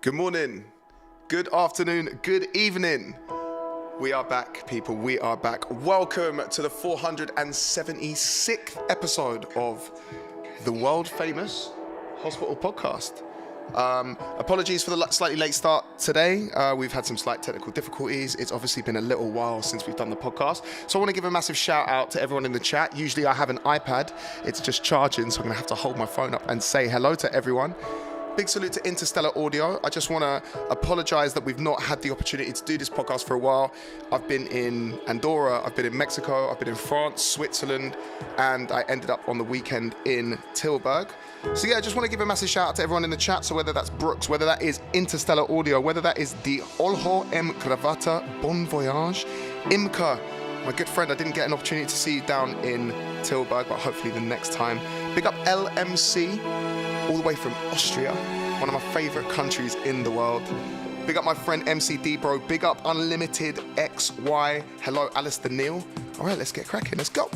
Good morning, good afternoon, good evening. We are back, people, we are back. Welcome to the 476th episode of the world famous Hospital Podcast. Apologies for the slightly late start today. We've had some slight technical difficulties. It's obviously been a little while since we've done the podcast. So I want to give a massive shout out to everyone in the chat. Usually I have an iPad, it's just charging, so I'm gonna have to hold my phone up and say hello to everyone. Big salute to Interstellar Audio. I just want to apologize that we've not had the opportunity to do this podcast for a while. I've been in Andorra, I've been in Mexico, I've been in France, Switzerland, and I ended up on the weekend in Tilburg. So yeah, I just want to give a massive shout out to everyone in the chat. So whether that's Brooks, whether that is Interstellar Audio, whether that is the Olho M. Gravata Bon Voyage, Imka, my good friend, I didn't get an opportunity to see you down in Tilburg, but hopefully the next time. Big up LMC. All the way from Austria, one of my favorite countries in the world. Big up my friend MCD Bro, big up Unlimited XY. Hello, Alistair Neal. All right, let's get cracking, let's go.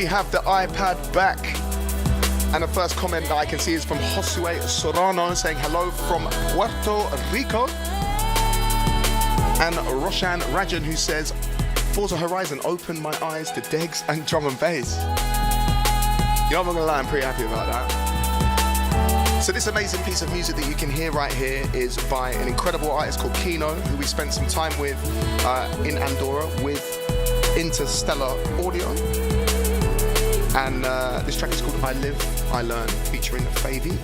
Have the iPad back, and the first comment that I can see is from Josue Sorano saying hello from Puerto Rico, and Roshan Rajan who says Forza Horizon opened my eyes to Degs and drum and bass. You know, I'm not gonna lie, I'm pretty happy about that. So this amazing piece of music that you can hear right here is by an incredible artist called Kino, who we spent some time with in Andorra with Interstellar Audio. And this track is called I Live, I Learn, featuring Favy.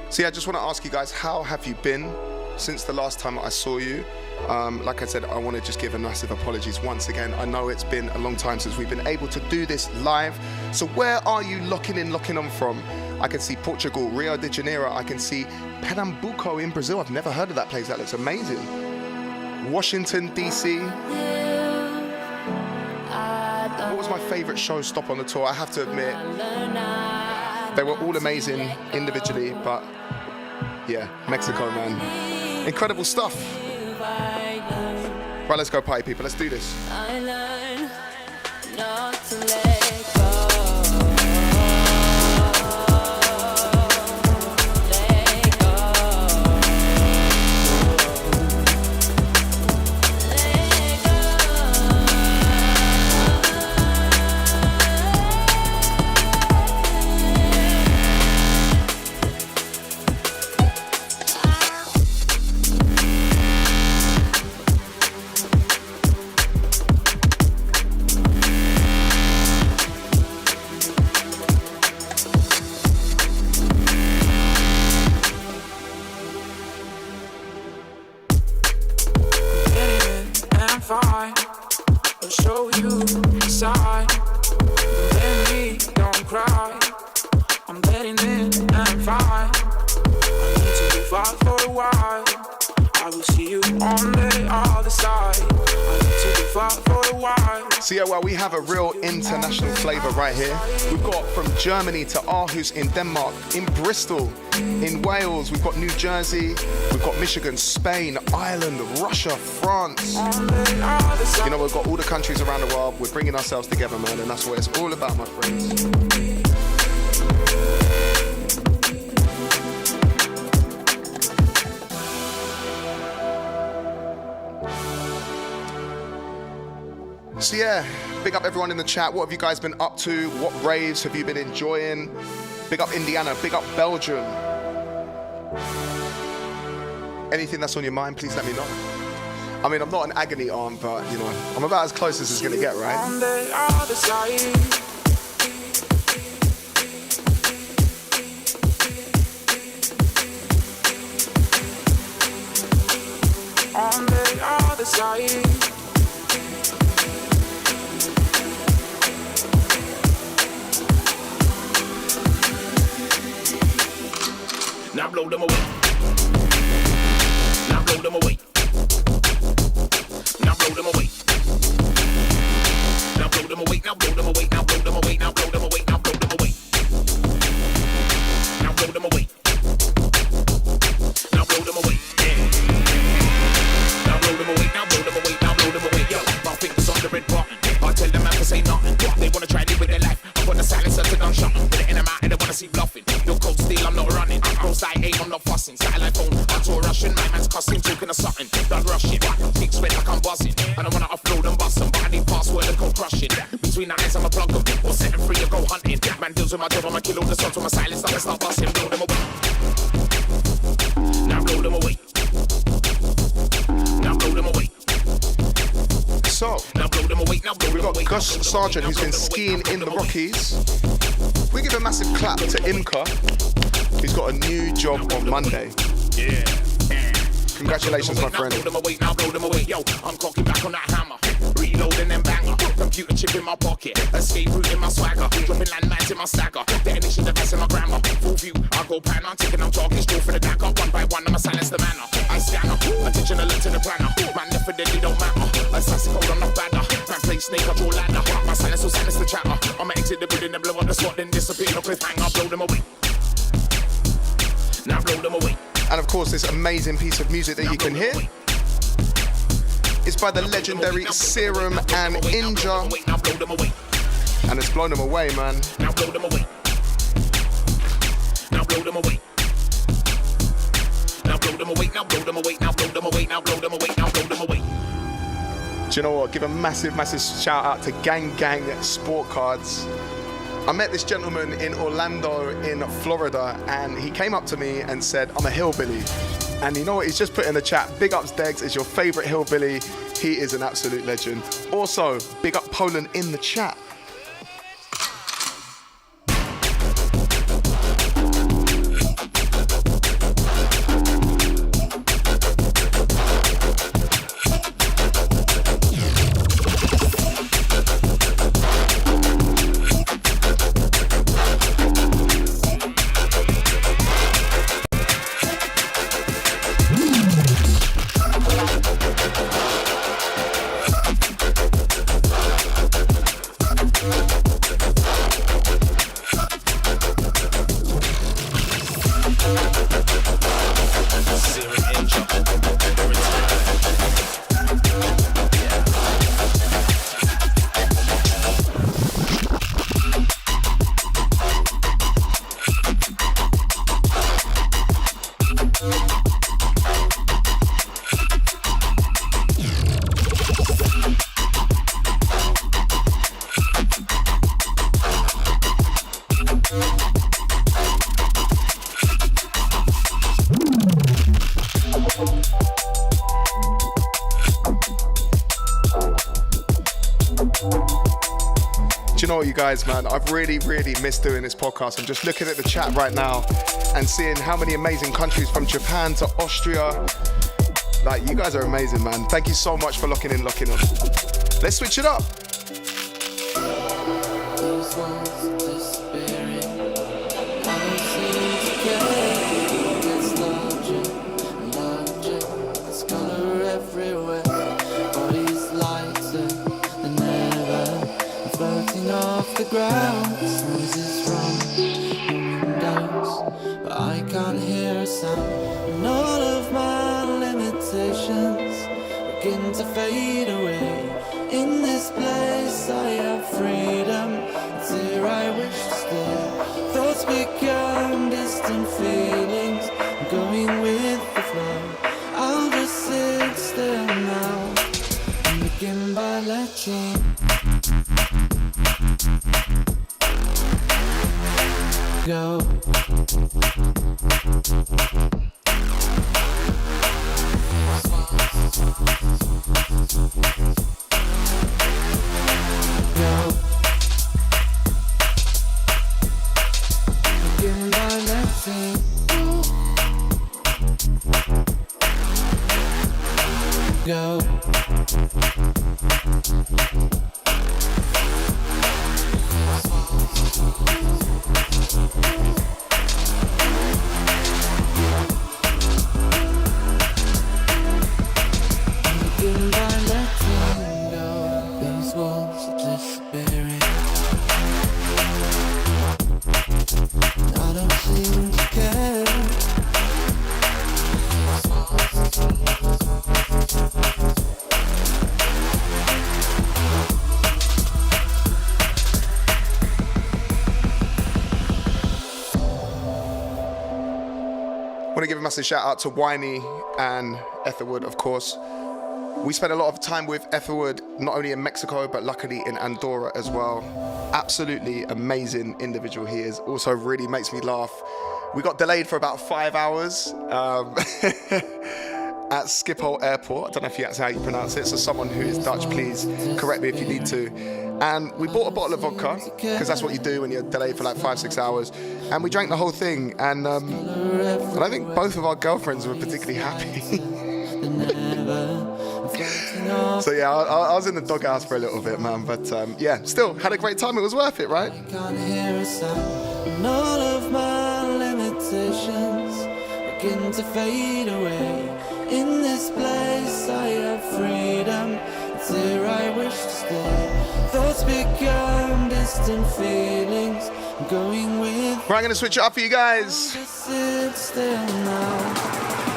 So yeah, I just want to ask you guys, how have you been since the last time I saw you? Like I said, I want to just give a massive apologies once again. I know it's been a long time since we've been able to do this live. So where are you locking on from? I can see Portugal, Rio de Janeiro. I can see Pernambuco in Brazil. I've never heard of that place. That looks amazing. Washington, DC. What was my favorite show stop on the tour? I have to admit, they were all amazing individually, but yeah, Mexico, man. Incredible stuff. Right, let's go party, people. Let's do this. I learn not to let go. So yeah, well, we have a real international flavour right here. We've got from Germany to Aarhus in Denmark, in Bristol, in Wales, we've got New Jersey, we've got Michigan, Spain, Ireland, Russia, France. You know, we've got all the countries around the world. We're bringing ourselves together, man, and that's what it's all about, my friends. So yeah, big up everyone in the chat. What have you guys been up to? What raves have you been enjoying? Big up Indiana, big up Belgium. Anything that's on your mind, please let me know. I mean, I'm not an agony aunt, but, you know, I'm about as close as it's going to get, right? On the other side. On the other side. Now blow them away. Now blow them away. Now blow them away. Now blow them away. Now blow them away. Now blow them away. Now blow them away. Now blow them away. Now blow them away. Now blow them away. Now blow them away. Now blow them away. Now blow them away. Yo, my fingers on the red button. I tell them to say nothing. They wanna try it with their life. I put the silencer to gun shot. Put it in them out and they wanna see bluffing. Your cold steel, I'm not running. Close eye aim, I'm not fussing. Satellite phone, I tour Russian. My man's cussing, talking of something. Done rushing. Kicks red like I'm buzzing. I don't wanna upload and bust them, but I need password and go crushing. Between the eyes, I'ma plug them. Or set them free or go hunting. Man deals with my job, I'ma kill all the sons with my silence. I'ma start busting, blow them away. Now blow them away. Now blow them away. So, we've got Gus Sargent, who's been skiing in the Rockies. We give a massive clap to Imka, who's got a new job on Monday. Yeah. Congratulations, my friend. Now blow them away. Yo, I'm cocking back on that hammer. Reloading them banger. Computer chip in my pocket. Escape route in my swagger. Dropping landmines in my stagger. Detonation device in my grammar. Full view, I go pan. I'm taking I'm talking straight for the dagger. One by one, I'ma silence the manner. I scanner. Attention alert to the planner. Man, definitely don't matter. Assassin code, I'm not badder. Man, play snake, I draw ladder. My silence will silence the chatter. I'ma exit the building and blow up the spot, then disappear. No cliffhanger, blow them away. Now blow them away. And of course, this amazing piece of music that you can hear is by the legendary Serum and Inja. And it's blown them away, man. Now blow them away. Now blow them away. Now blow them away. Now blow them away. Now blow them away. Now blow them away. Now blow them away. Do you know what? Give a massive shout out to Gang Gang Sport Cards. I met this gentleman in Orlando in Florida, and he came up to me and said, I'm a hillbilly. And you know what? He's just put in the chat, big ups Degs, is your favorite hillbilly. He is an absolute legend. Also, big up Poland in the chat. You know what, you guys, man, I've really missed doing this podcast. I'm just looking at the chat right now and seeing how many amazing countries, from Japan to Austria. Like, you guys are amazing, man. Thank you so much for locking in. Let's switch it up. The ground, the sounds is wrong, the windows, but I can't hear a sound. And all of my limitations begin to fade away. In this place I have freedom, it's here I wish to stay. Thoughts become distant feelings, I'm going with the flow. I'll just sit still now and begin by letting go. go. Begin by letting go. These walls are disappearing. I don't seem to care. I want to give a massive shout out to Winey and Etherwood, of course. We spent a lot of time with Etherwood, not only in Mexico, but luckily in Andorra as well. Absolutely amazing individual he is. Also really makes me laugh. We got delayed for about 5 hours at Schiphol Airport. I don't know if that's how you pronounce it. So someone who is Dutch, please correct me if you need to. And we bought a bottle of vodka, because that's what you do when you're delayed for like 5-6 hours. And we drank the whole thing. And I don't think both of our girlfriends were particularly happy. So yeah, I was in the doghouse for a little bit, man. But yeah, still had a great time. It was worth it, right? I can't hear a sound, and all of my limitations begin to fade away. In this place I have freedom, it's here I wish to stay. Thoughts become distant feelings, I'm going with. Right, I'm gonna switch it up for you guys. Just sit still now,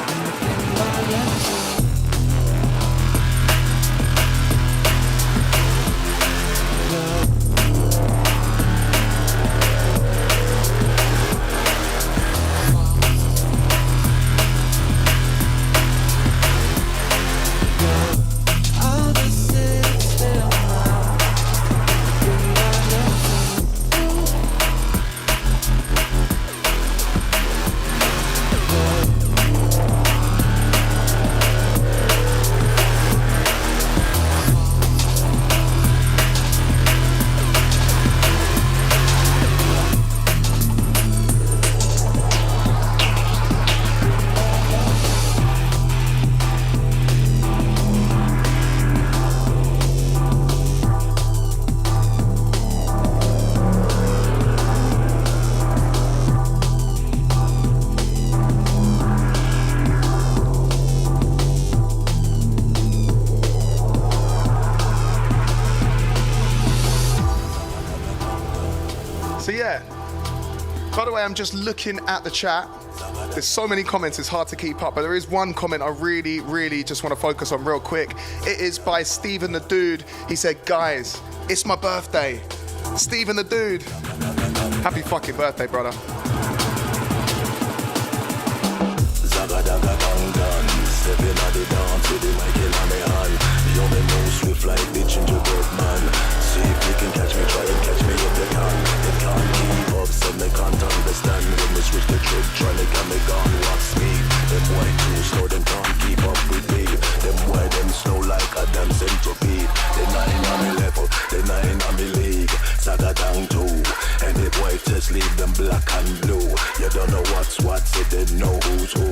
and begin by letting I'm just looking at the chat. There's so many comments, it's hard to keep up, but there is one comment I really just want to focus on real quick. It is by Stephen the Dude. He said, guys, it's my birthday. Stephen the Dude. Happy fucking birthday, brother. See if you can catch me, try and catch me if you can. You can't keep up, so they can't understand. When we switch the trick, try to get me gone, walk speed. Them white too slow, them can't keep up with me. Them white, them slow like a damn centipede. They 9 on me level, they 9 on me league. Saga down too, and the white just leave them black and blue. You don't know what's what, so they know who's who.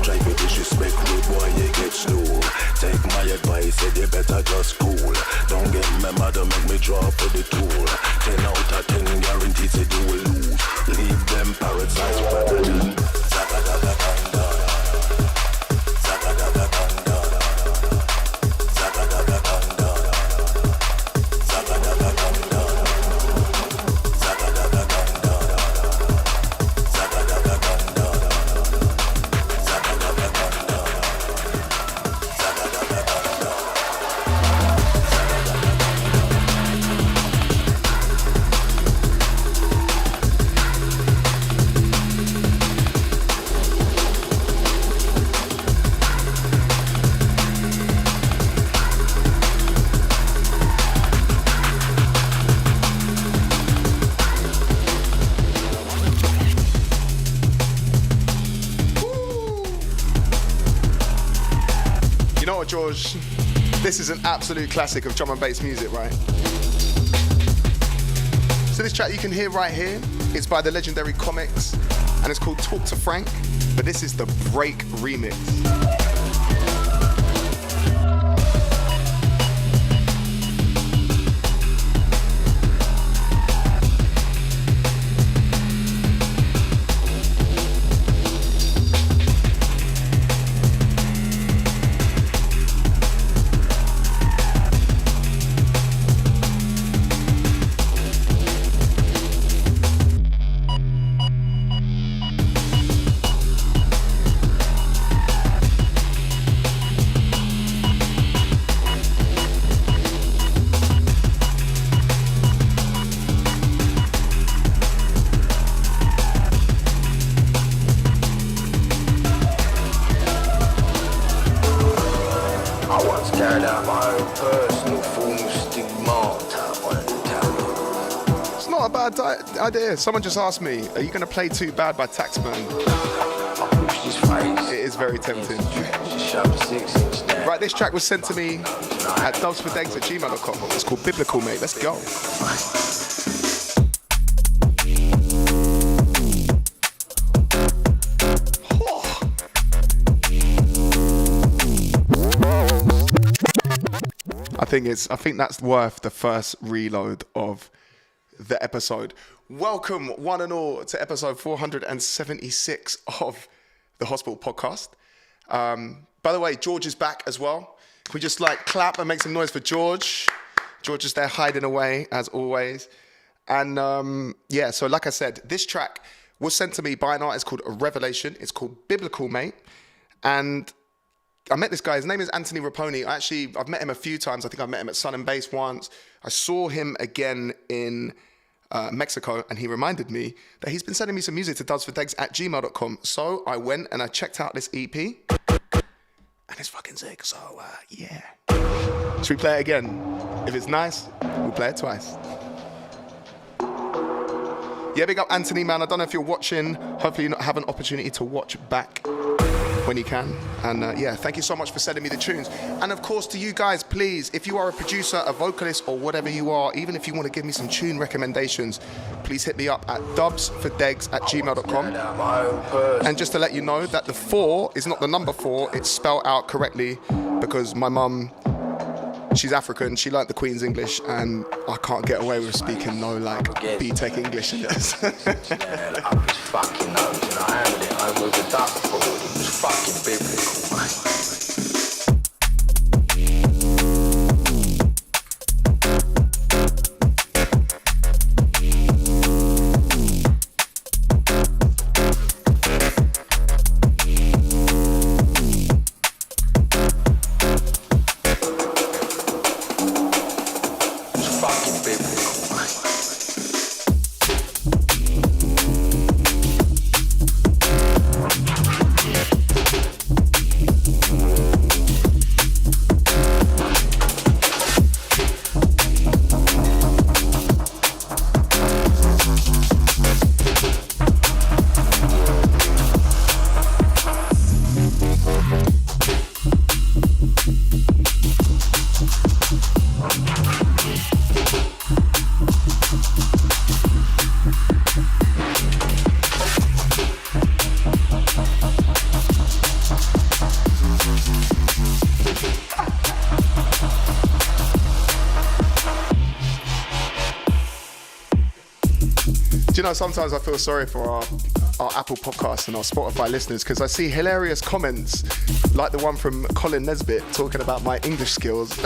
Try to disrespect with boy, you get slow. Take my advice, said you better just cool. Don't get me mad, don't make me draw for the tool. 10 out of 10 guaranteed to do a lose. Leave them parasites better than Zagadagaganda. Zagadagaganda. Zagadagaganda. Zagadagaganda. Zagadagaganda. Zagadagaganda. Zagadagaganda. George, this is an absolute classic of drum and bass music, right? So this track you can hear right here, it's by the legendary Comics, and it's called Talk to Frank, but this is the Break remix. Carried out my own personal form of stigmata on the tablet. It's not a bad idea. Someone just asked me, are you going to play Too Bad by Taxman? I pushed his face. It is very tempting. Just shoved a 6-inch down. Right, this track was sent to me at dubplates@gmail.com. It's called Biblical, mate. Let's go. I think that's worth the first reload of the episode. Welcome, one and all, to episode 476 of the Hospital Podcast. By the way, George is back as well. Can we just clap and make some noise for George? George is there hiding away as always. And so like I said, this track was sent to me by an artist called Revelation. It's called Biblical, mate. And I met this guy. His name is Anthony Raponi. I've met him a few times. I think I've met him at Sun and Bass once. I saw him again in Mexico, and he reminded me that he's been sending me some music to dubsfordegs@gmail.com. So I went and I checked out this EP, and it's fucking sick. So yeah. Should we play it again? If it's nice, we'll play it twice. Yeah, big up Anthony, man. I don't know if you're watching. Hopefully you have an opportunity to watch back when you can. And thank you so much for sending me the tunes. And of course, to you guys, please, if you are a producer, a vocalist, or whatever you are, even if you want to give me some tune recommendations, please hit me up at dubsfordegs@gmail.com. And just to let you know that the 4 is not the number 4, it's spelled out correctly because my mum, she's African, she learnt the Queen's English, and I can't get away with speaking no B-Tech English in this. I was fucking nose, and I handled it home with a duck board. It was fucking biblical, mate. You know, sometimes I feel sorry for our Apple podcasts and our Spotify listeners because I see hilarious comments like the one from Colin Nesbitt talking about my English skills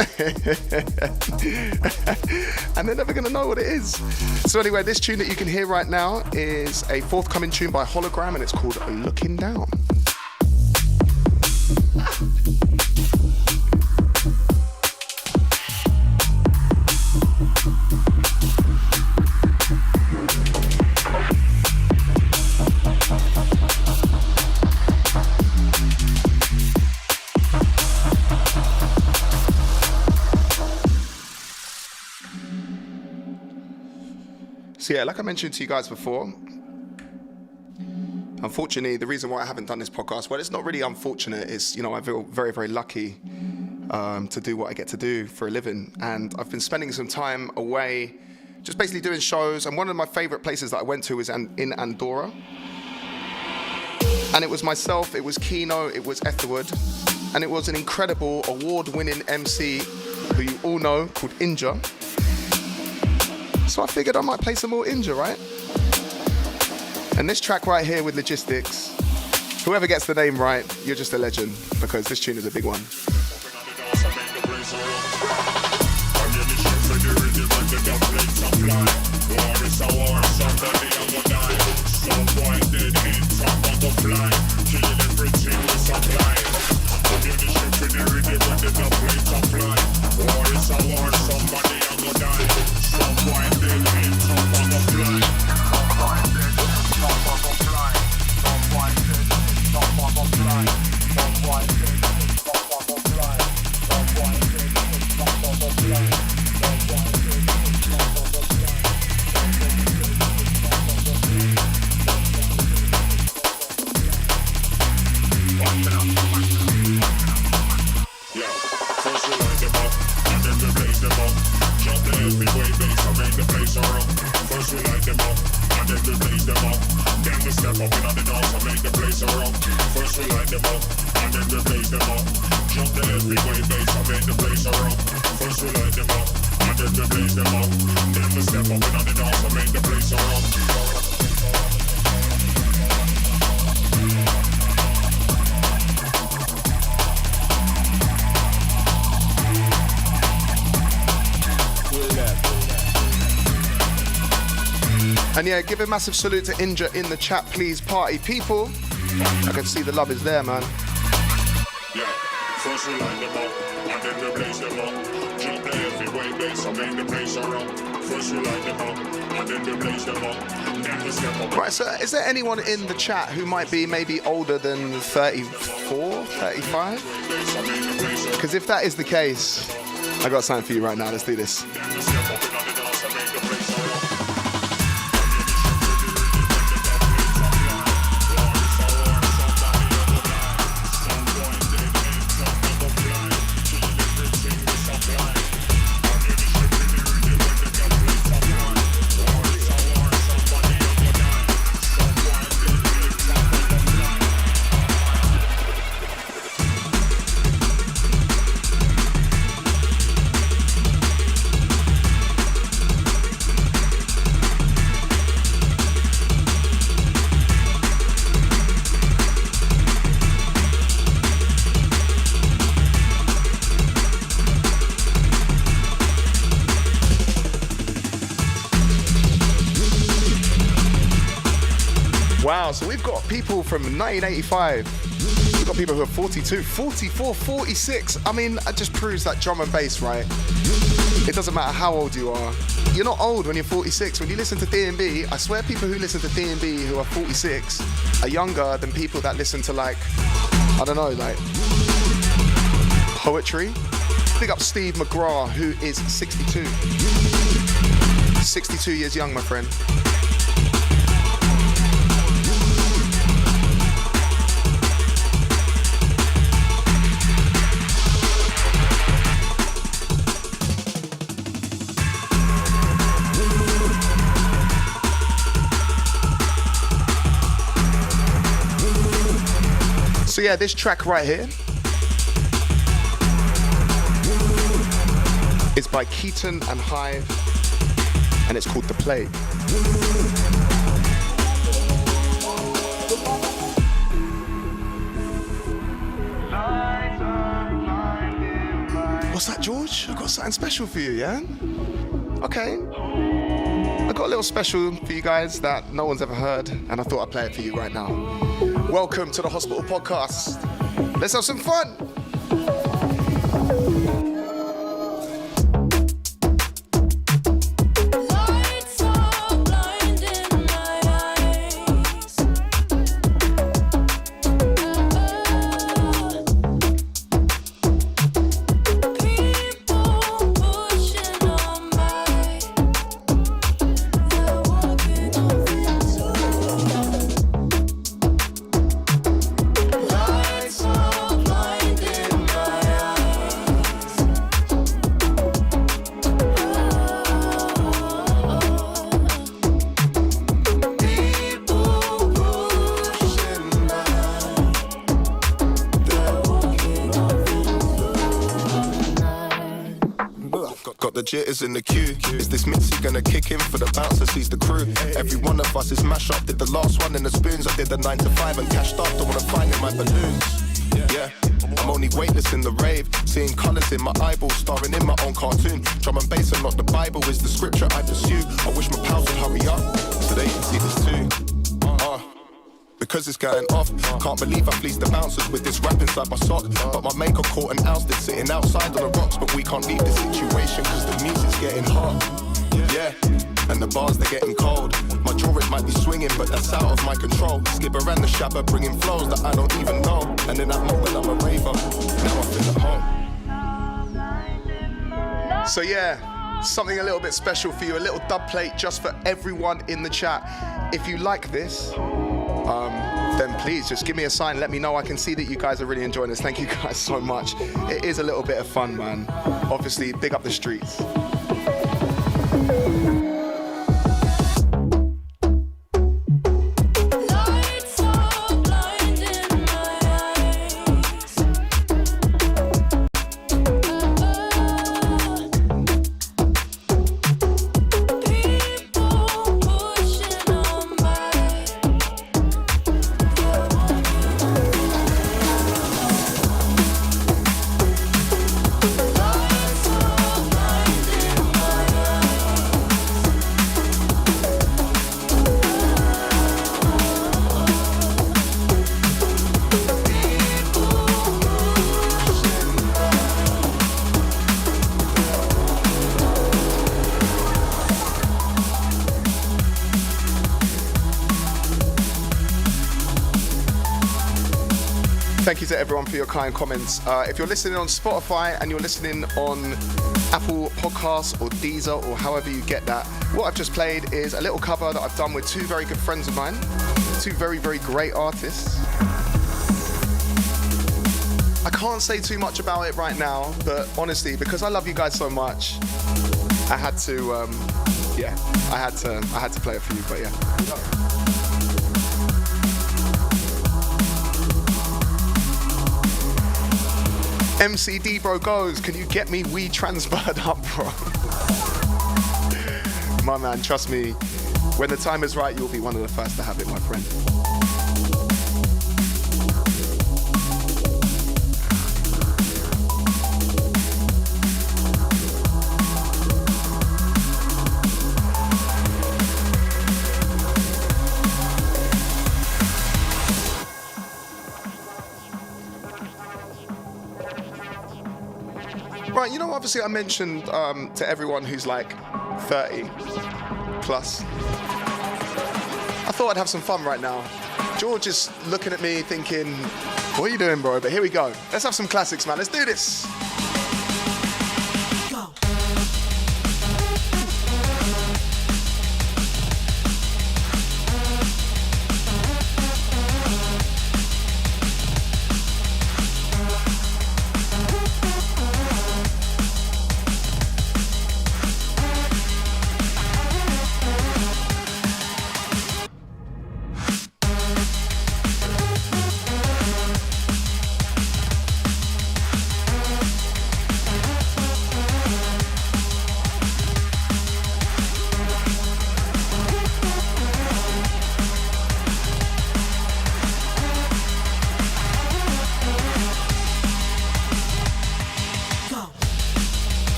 and they're never going to know what it is. So anyway, this tune that you can hear right now is a forthcoming tune by Hologram and it's called Looking Down. So yeah, like I mentioned to you guys before, unfortunately, the reason why I haven't done this podcast, well, it's not really unfortunate. It's, I feel very, very lucky to do what I get to do for a living. And I've been spending some time away, just basically doing shows. And one of my favorite places that I went to was in Andorra. And it was myself, it was Kino, it was Etherwood, and it was an incredible award-winning MC who you all know called Inja. So I figured I might play some more Inja, right? And this track right here with Logistics, whoever gets the name right, you're just a legend, because this tune is a big one. First we light them up, and then we blaze them up. Jump the heavyweight bass, I make the place around. First we light them up, and then we blaze them up. Then we step up and on the dance, I make the place around. And yeah, give a massive salute to Inja in the chat, please, party people. I can see the love is there, man. Yeah, first we light them up, and then we blaze them up. Jump the heavyweight bass, I make the place around. First we light them up, and then we blaze them up. Then we step up. Right, so is there anyone in the chat who might be maybe older than 34, 35? Because if that is the case, I got something for you right now. Let's do this. Wow, so we've got people from 1985. We've got people who are 42, 44, 46. I mean, that just proves that drum and bass, right? It doesn't matter how old you are. You're not old when you're 46. When you listen to D&B, I swear people who listen to D&B who are 46 are younger than people that listen to, like, I don't know, like, poetry. Big up Steve McGraw, who is 62. 62 years young, my friend. So yeah, this track right here is by Keaton and Hive, and it's called The Plague. What's that, George? I got something special for you, yeah? Okay. I got a little special for you guys that no one's ever heard, and I thought I'd play it for you right now. Welcome to the Hospital Podcast. Let's have some fun. Jitters in the queue. Is this Mitzi gonna kick in for the bouncer? Sees the crew. Every one of us is mash up. Did the last one in the spoons. I did the 9 to 5 and cashed up. Don't wanna find in my balloons. Yeah, I'm only weightless in the rave. Seeing colours in my eyeballs, starring in my own cartoon. Drum and bass and not the Bible is the scripture I pursue. I wish my pals would hurry up so they can see this too. Because it's going off. Can't believe I fleeced the bouncers with this rap inside my sock. But my maker caught an ousted sitting outside on the rocks. But we can't leave the situation cause the music's getting hot. Yeah, and the bars they're getting cold. My drawers might be swinging but that's out of my control. Skipper and the shabba bringing flows that I don't even know. And in that moment I'm a raver. Now I feel at home. So yeah, something a little bit special for you. A little dub plate just for everyone in the chat. If you like this, then please just give me a sign, let me know. I can see that you guys are really enjoying this. Thank you guys so much. It is a little bit of fun, man. Obviously, big up the streets. Lights are blinding my thank you to everyone for your kind comments. If you're listening on Spotify and you're listening on Apple Podcasts or Deezer or however you get that, what I've just played is a little cover that I've done with two very good friends of mine, two very, very great artists. I can't say too much about it right now, but honestly, because I love you guys so much, I had to, I had to play it for you, but yeah. MCD bro goes, can you get me weed transferred up, bro? My man, trust me, when the time is right, you'll be one of the first to have it, my friend. Right, you know, obviously I mentioned to everyone who's like 30 plus. I thought I'd have some fun right now. George is looking at me thinking, what are you doing, bro? But here we go. Let's have some classics, man. Let's do this.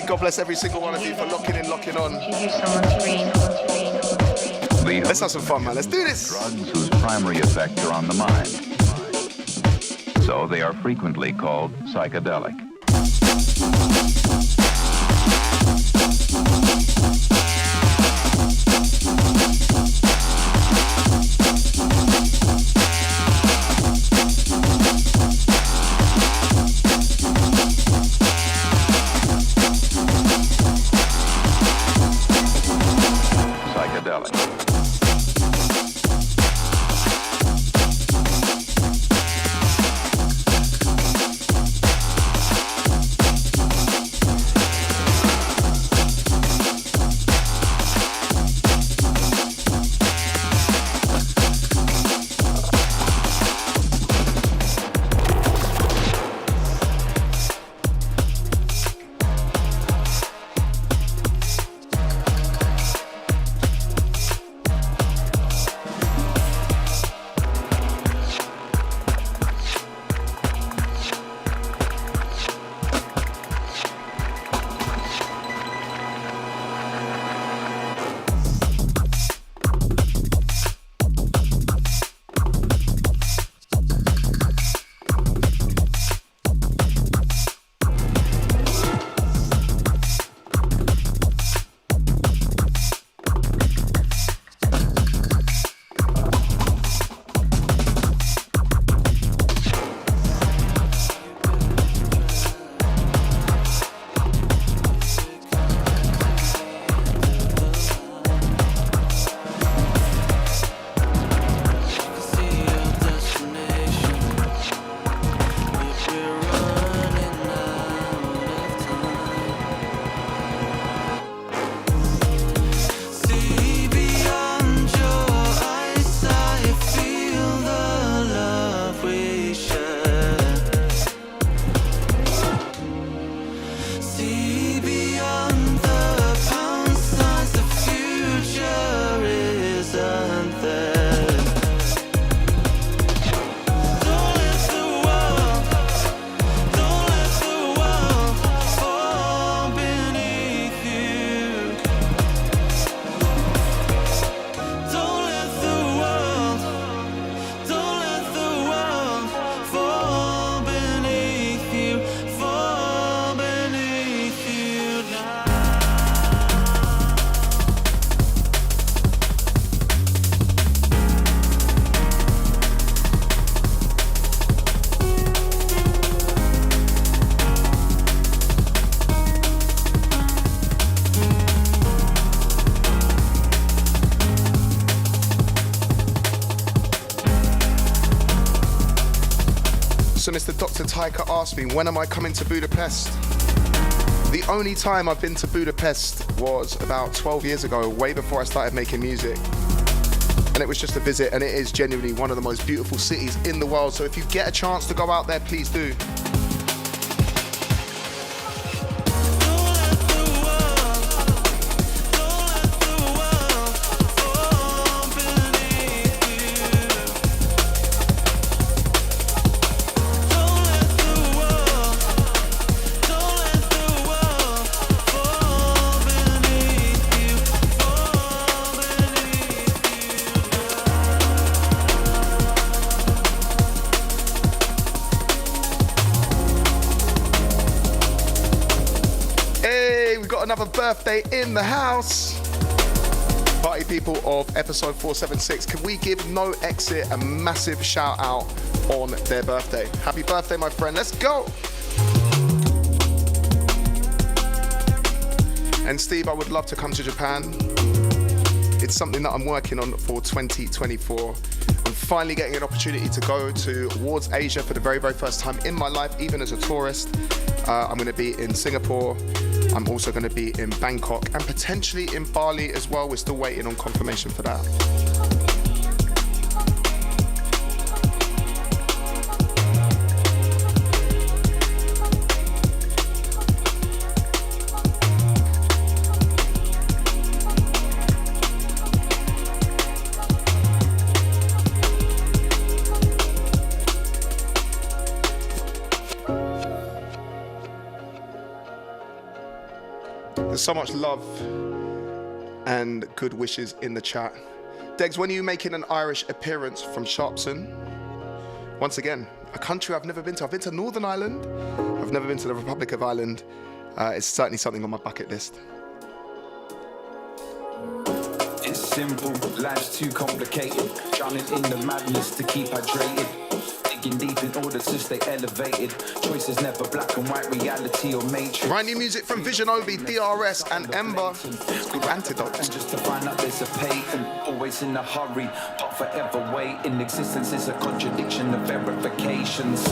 God bless every single one of you for locking in, locking on. Let's have some fun, man. Let's do this. Drugs whose primary effects are on the mind. So they are frequently called psychedelic. Dr. Taika asked me, when am I coming to Budapest? The only time I've been to Budapest was about 12 years ago, way before I started making music. And it was just a visit, and it is genuinely one of the most beautiful cities in the world. So if you get a chance to go out there, please do. Another birthday in the house. Party people of episode 476, can we give No Exit a massive shout out on their birthday? Happy birthday, my friend. Let's go. And Steve, I would love to come to Japan. It's something that I'm working on for 2024. I'm finally getting an opportunity to go towards Asia for the very, very first time in my life, even as a tourist. I'm going to be in Singapore. I'm also going to be in Bangkok and potentially in Bali as well. We're still waiting on confirmation for that. There's so much love and good wishes in the chat. Degs, when are you making an Irish appearance from Sharpson? Once again, a country I've never been to. I've been to Northern Ireland. I've never been to the Republic of Ireland. It's certainly something on my bucket list. It's simple, life's too complicated. Drowning in the madness to keep hydrated. Digging deep in order to stay elevated. Choices never black and white, reality or matrix. Brand new music from Vision Obi, DRS and Ember. It's called Antidote. And just to find out there's a patent. Always in a hurry, but forever waiting. Existence is a contradiction of verifications.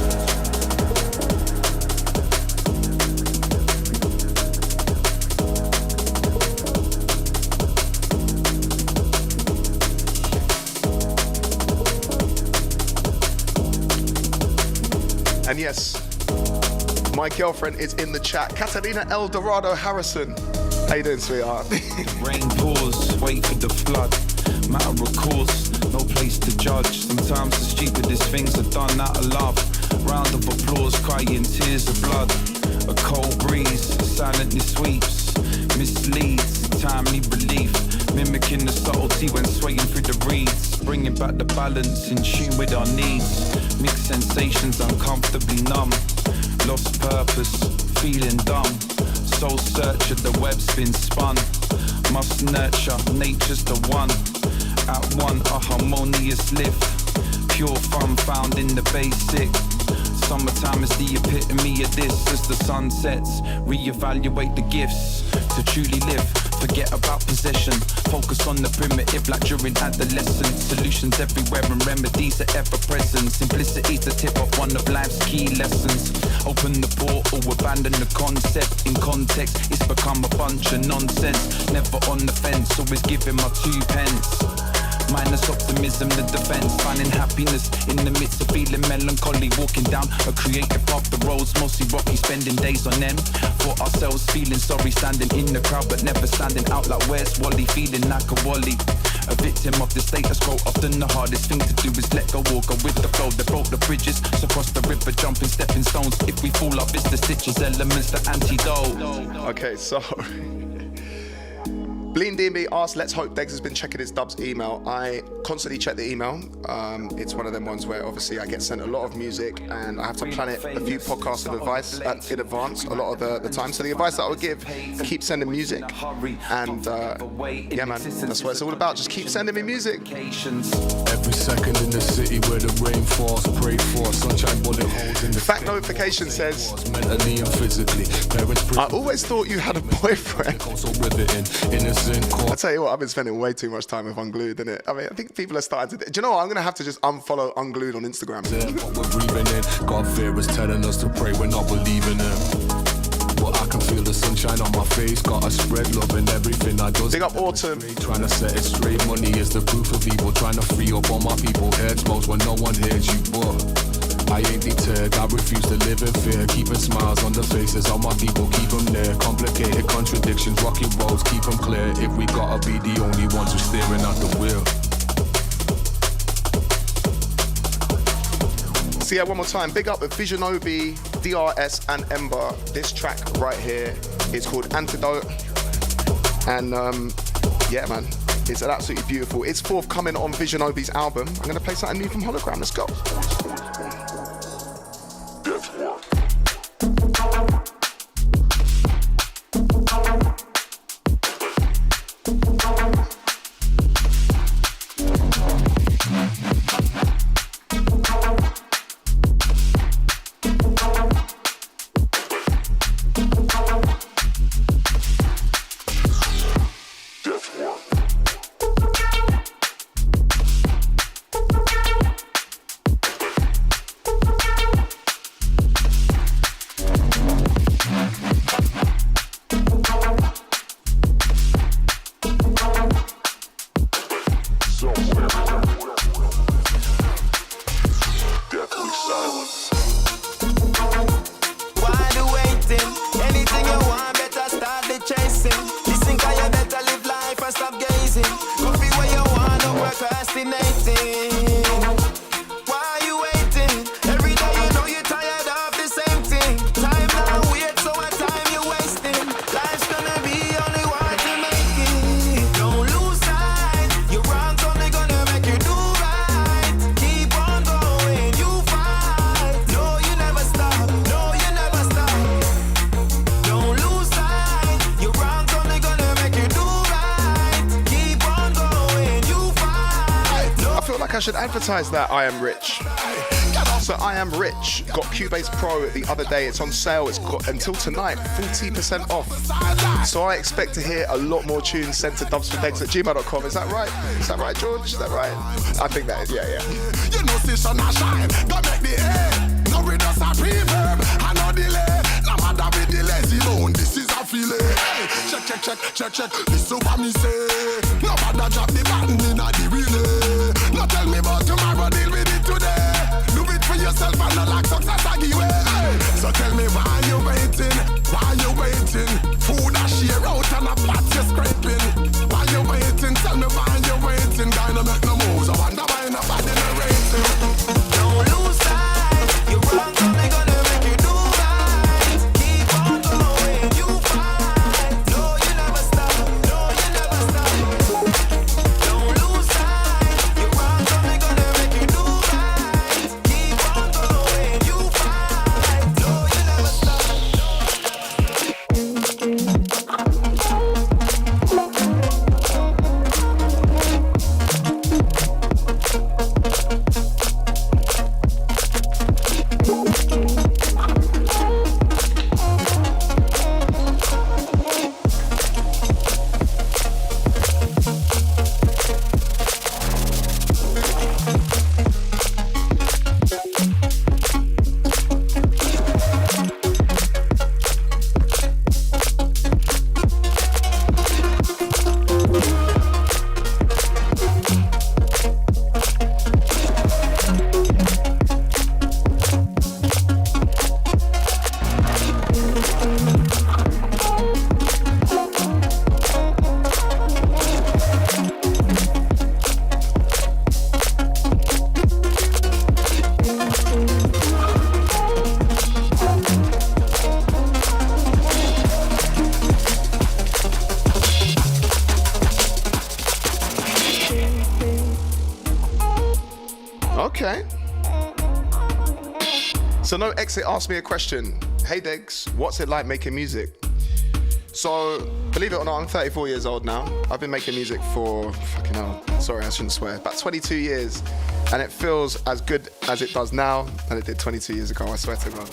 And yes, my girlfriend is in the chat. Catalina El Dorado Harrison. How you doing, sweetheart? Rain pours, wait for the flood. Matter of course, no place to judge. Sometimes the stupidest things are done out of love. Round of applause, crying tears of blood. A cold breeze, silently sweeps. Misleads, timely relief. Mimicking the subtlety when swaying through the reeds. Bringing back the balance, in tune with our needs. Mixed sensations, uncomfortably numb. Lost purpose, feeling dumb. Soul searcher, the web's been spun. Must nurture, nature's the one. At one, a harmonious lift. Pure fun found in the basic. Summertime is the epitome of this. As the sun sets, reevaluate the gifts. To truly live, forget about possession. Focus on the primitive like during adolescence. Solutions everywhere and remedies are ever present. Simplicity's the tip of one of life's key lessons. Open the portal, abandon the concept. In context, it's become a bunch of nonsense. Never on the fence, always giving my 2 pence. Minus optimism, the defense. Finding happiness in the midst of feeling melancholy. Walking down a creative path, the roads mostly rocky. Spending days on end for ourselves, feeling sorry. Standing in the crowd but never standing out like where's Wally. Feeling like a Wally, a victim of the status quo. Often the hardest thing to do is let go or go with the flow. They broke the bridges, so cross the river, jumping stepping stones. If we fall off, it's the stitches, elements, the antidote. Okay, so Blean DB asked, let's hope Degs has been checking his dubs email. I constantly check the email. It's one of them ones where obviously I get sent a lot of music and I have to plan it a few podcasts in advance a lot of the time. So the advice that I would give, keep sending music. And yeah, man, that's what it's all about. Just keep sending me music. Every second in the city where the rain falls, pray for sunshine bullet holes in the fact notification says, mentally and physically. I always thought you had a boyfriend. Also riveting, innocent in court. I tell you what, I've been spending way too much time with Unglued, innit? I mean, I think people are starting to... Do you know what? I'm going to have to just unfollow Unglued on Instagram. What we're breathing in, God fear is telling us to pray, we're not believing it. But I can feel the sunshine on my face, gotta spread love in everything I do. Big up Autumn. Trying to set it straight, money is the proof of evil. Trying to free up all my people heads most when no one hears you, but I ain't deterred, I refuse to live in fear. Keeping smiles on the faces of my people, keep them near. Complicated contradictions, rocky roads, keep them clear. If we gotta be the only ones who's steering at the wheel. So yeah, one more time, big up with Visionobi, DRS and Ember. This track right here is called Antidote. And yeah, man, it's absolutely beautiful. It's forthcoming on Visionobi's album. I'm gonna play something new from Hologram, let's go. Advertise that I Am Rich. So I Am Rich got Cubase Pro the other day. It's on sale. It's got until tonight 40% off. So I expect to hear a lot more tunes sent to dubsfordegs@gmail.com. Is that right? Is that right, George? Is that right? I think that is. Yeah. You know, station a shine, go make the air. No readers a reverb, I no delay. No matter with the lazy bone, this is a feeling. Check. Listen what me say. No matter drop the button in a the relay. No tell me about tomorrow, deal with it today. Do it for yourself and not like success I give way. So tell me why you waiting? Why you waiting? Food a share out and a pot you scraping. Why you waiting? Tell me why you waiting? Guy no make no moves. I wonder why nobody narrating. Don't lose sight. You're wrong, only gonna make you do right. Keep on going, you fight. No, you never stop. No, you never stop. Don't lose sight. You're wrong, only gonna make you do right. Keep on going, you fight. No, you never stop. Okay. So No Exit asked me a question. Hey Degs, what's it like making music? So, believe it or not, I'm 34 years old now. I've been making music for, fucking hell, sorry, I shouldn't swear, about 22 years. And it feels as good as it does now than it did 22 years ago, I swear to God.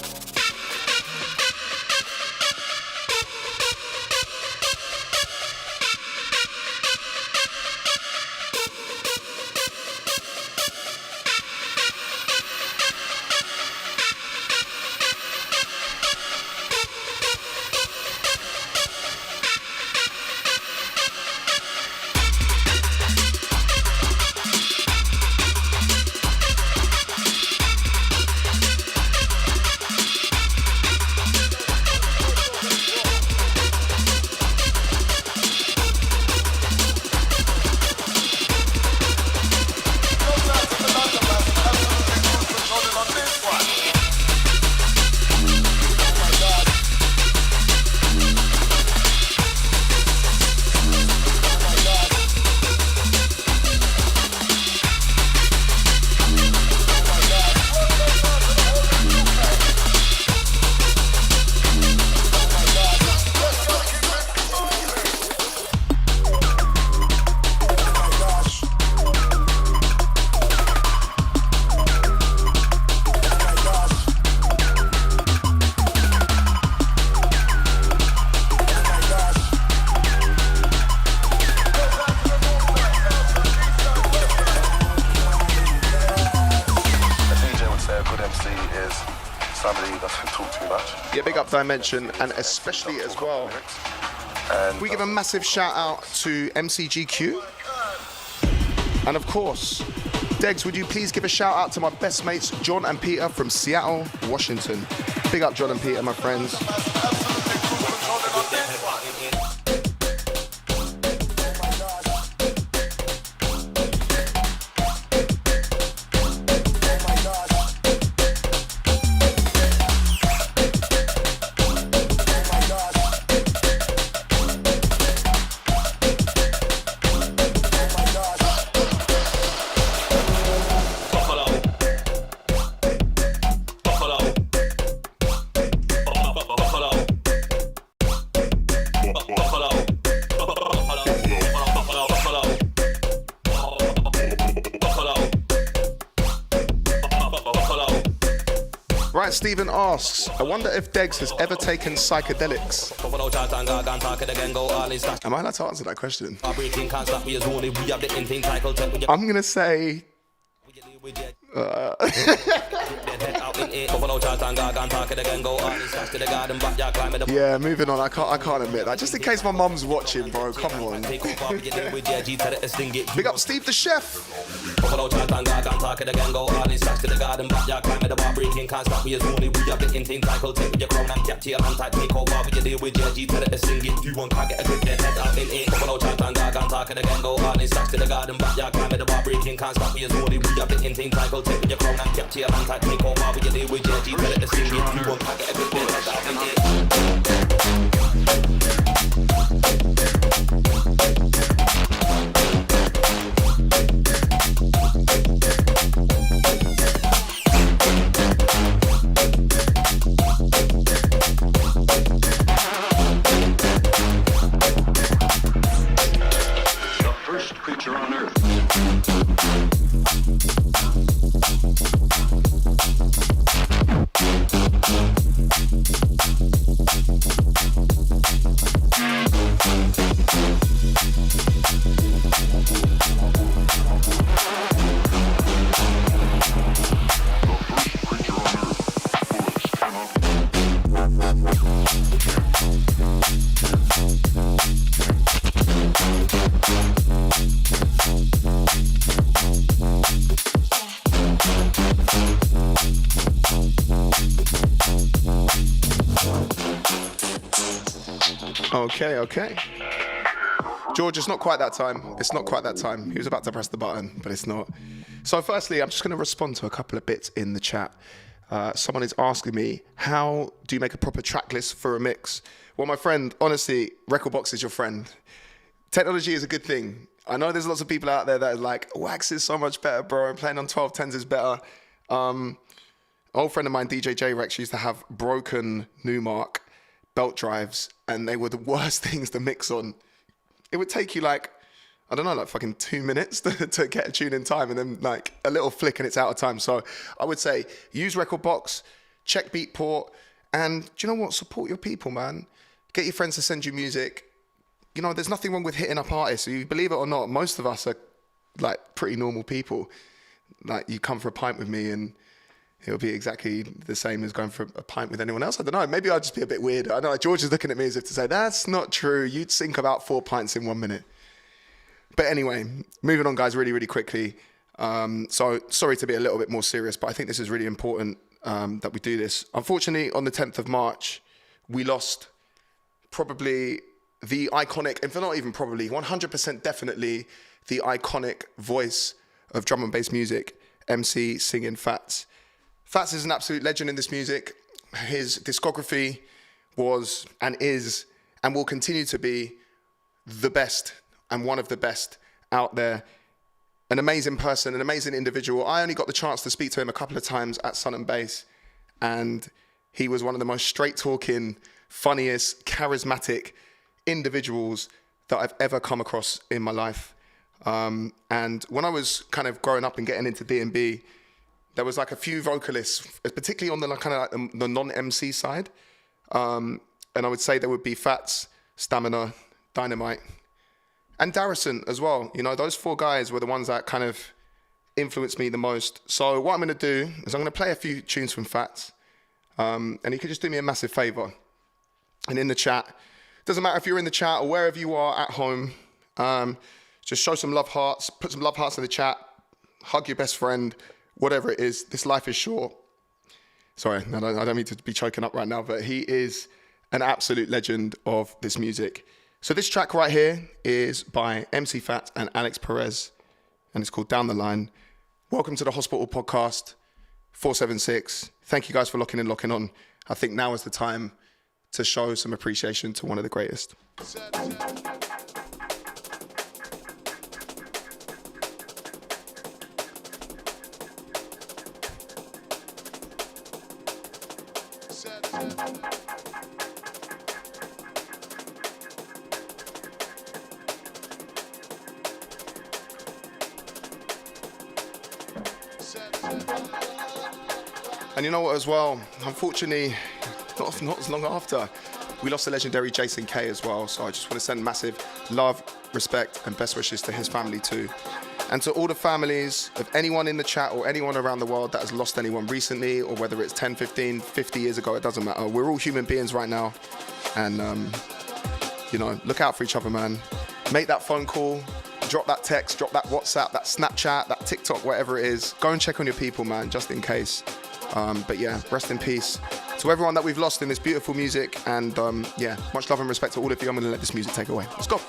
dimension, and especially as well, we give a massive shout out to MCGQ. And of course, Degs, would you please give a shout out to my best mates, John and Peter from Seattle, Washington. Big up John and Peter, my friends. Right, Stephen asks, I wonder if Degs has ever taken psychedelics. Am I allowed to answer that question? I'm going to say... Yeah, moving on. I can't admit that. Just in case my mum's watching, bro. Come on. Big up Steve the chef. Okay. George, it's not quite that time. It's not quite that time. He was about to press the button, but it's not. So firstly, I'm just going to respond to a couple of bits in the chat. Someone is asking me, how do you make a proper track list for a mix? Well, my friend, honestly, Recordbox is your friend. Technology is a good thing. I know there's lots of people out there that are like, Wax is so much better, bro, and playing on 1210s is better. Old friend of mine, DJ J-Rex, used to have broken Newmark belt drives, and they were the worst things to mix on. It would take you like fucking 2 minutes to get a tune in time, and then like a little flick and it's out of time. So I would say use Recordbox, check Beatport, and do you know what? Support your people, man. Get your friends to send you music. You know, there's nothing wrong with hitting up artists. You believe it or not, most of us are like pretty normal people. Like you come for a pint with me and it'll be exactly the same as going for a pint with anyone else. I don't know. Maybe I'll just be a bit weird. I know George is looking at me as if to say, that's not true. You'd sink about 4 pints in 1 minute. But anyway, moving on, guys, really, really quickly. So sorry to be a little bit more serious, but I think this is really important that we do this. Unfortunately, on the 10th of March, we lost probably the iconic, if not even probably, 100% definitely the iconic voice of drum and bass music, MC Singing Fats. Fats is an absolute legend in this music. His discography was and is and will continue to be the best and one of the best out there. An amazing person, an amazing individual. I only got the chance to speak to him a couple of times at Sun and Bass, and he was one of the most straight-talking, funniest, charismatic individuals that I've ever come across in my life. And when I was kind of growing up and getting into D&B, there was like a few vocalists, particularly on the kind of like the non-MC side. And I would say there would be Fats, Stamina, Dynamite, and Darrison as well. You know, those 4 guys were the ones that kind of influenced me the most. So what I'm going to do is I'm going to play a few tunes from Fats. And you could just do me a massive favor. and in the chat. Doesn't matter if you're in the chat or wherever you are at home. Just show some love hearts, put some love hearts in the chat, hug your best friend, whatever it is. This life is short. Sorry, I don't mean to be choking up right now, but he is an absolute legend of this music. So this track right here is by MC Fat and Alex Perez, and it's called Down the Line. Welcome to the Hospital Podcast, 476. Thank you guys for locking in, locking on. I think now is the time to show some appreciation to one of the greatest. And you know what as well, unfortunately, not as long after, we lost the legendary Jason K as well. So I just want to send massive love, respect and best wishes to his family too. And to all the families of anyone in the chat or anyone around the world that has lost anyone recently, or whether it's 10, 15, 50 years ago, it doesn't matter. We're all human beings right now. And, look out for each other, man. Make that phone call, drop that text, drop that WhatsApp, that Snapchat, that TikTok, whatever it is. Go and check on your people, man, just in case. But yeah, rest in peace to everyone that we've lost in this beautiful music. And much love and respect to all of you. I'm going to let this music take away. Let's go.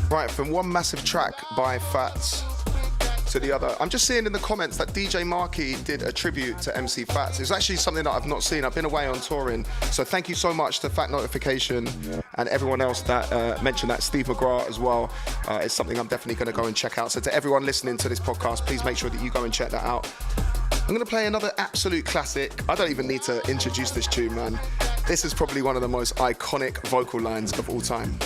Right, from one massive track by Fats to the other. I'm just seeing in the comments that DJ Markey did a tribute to MC Fats. It's actually something that I've not seen. I've been away on touring. So thank you so much to Fat Notification and everyone else that mentioned that. Steve McGrath as well. It's something I'm definitely going to go and check out. So to everyone listening to this podcast, please make sure that you go and check that out. I'm going to play another absolute classic. I don't even need to introduce this tune, man. This is probably one of the most iconic vocal lines of all time.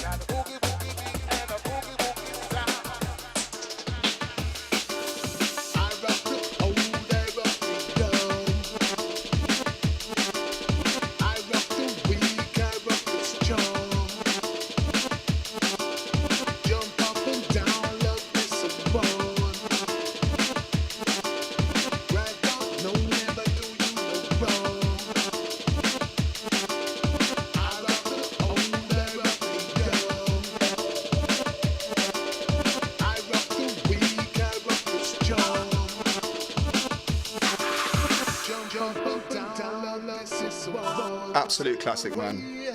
Absolute classic, man.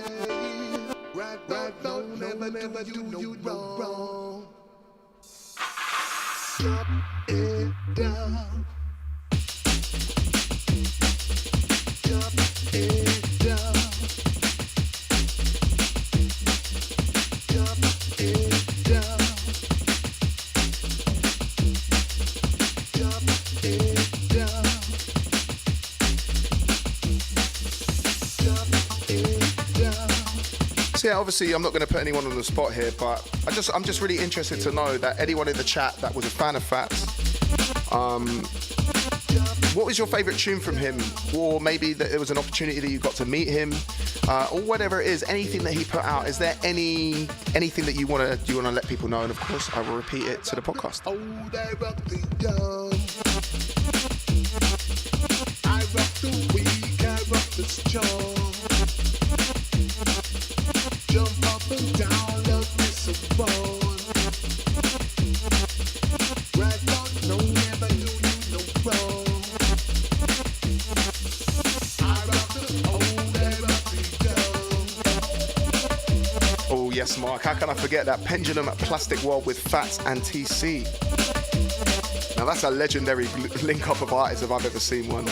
Never do you wrong. Drop it down. Drop it down. Drop it down. Drop it down. So yeah, obviously I'm not going to put anyone on the spot here, but I'm just really interested to know that anyone in the chat that was a fan of Fats, what was your favourite tune from him? Or maybe that it was an opportunity that you got to meet him, or whatever it is, anything that he put out. Is there anything that you want to let people know? And of course, I will repeat it to the podcast. I rock the weed. control. Jump up and down, love is a roll. Right on, no, never do you no wrong. Out of the old era we go. Oh yes, Mark, how can I forget that Pendulum Plastic World with Fats and TC? Now that's a legendary link-up of artists if I've ever seen one.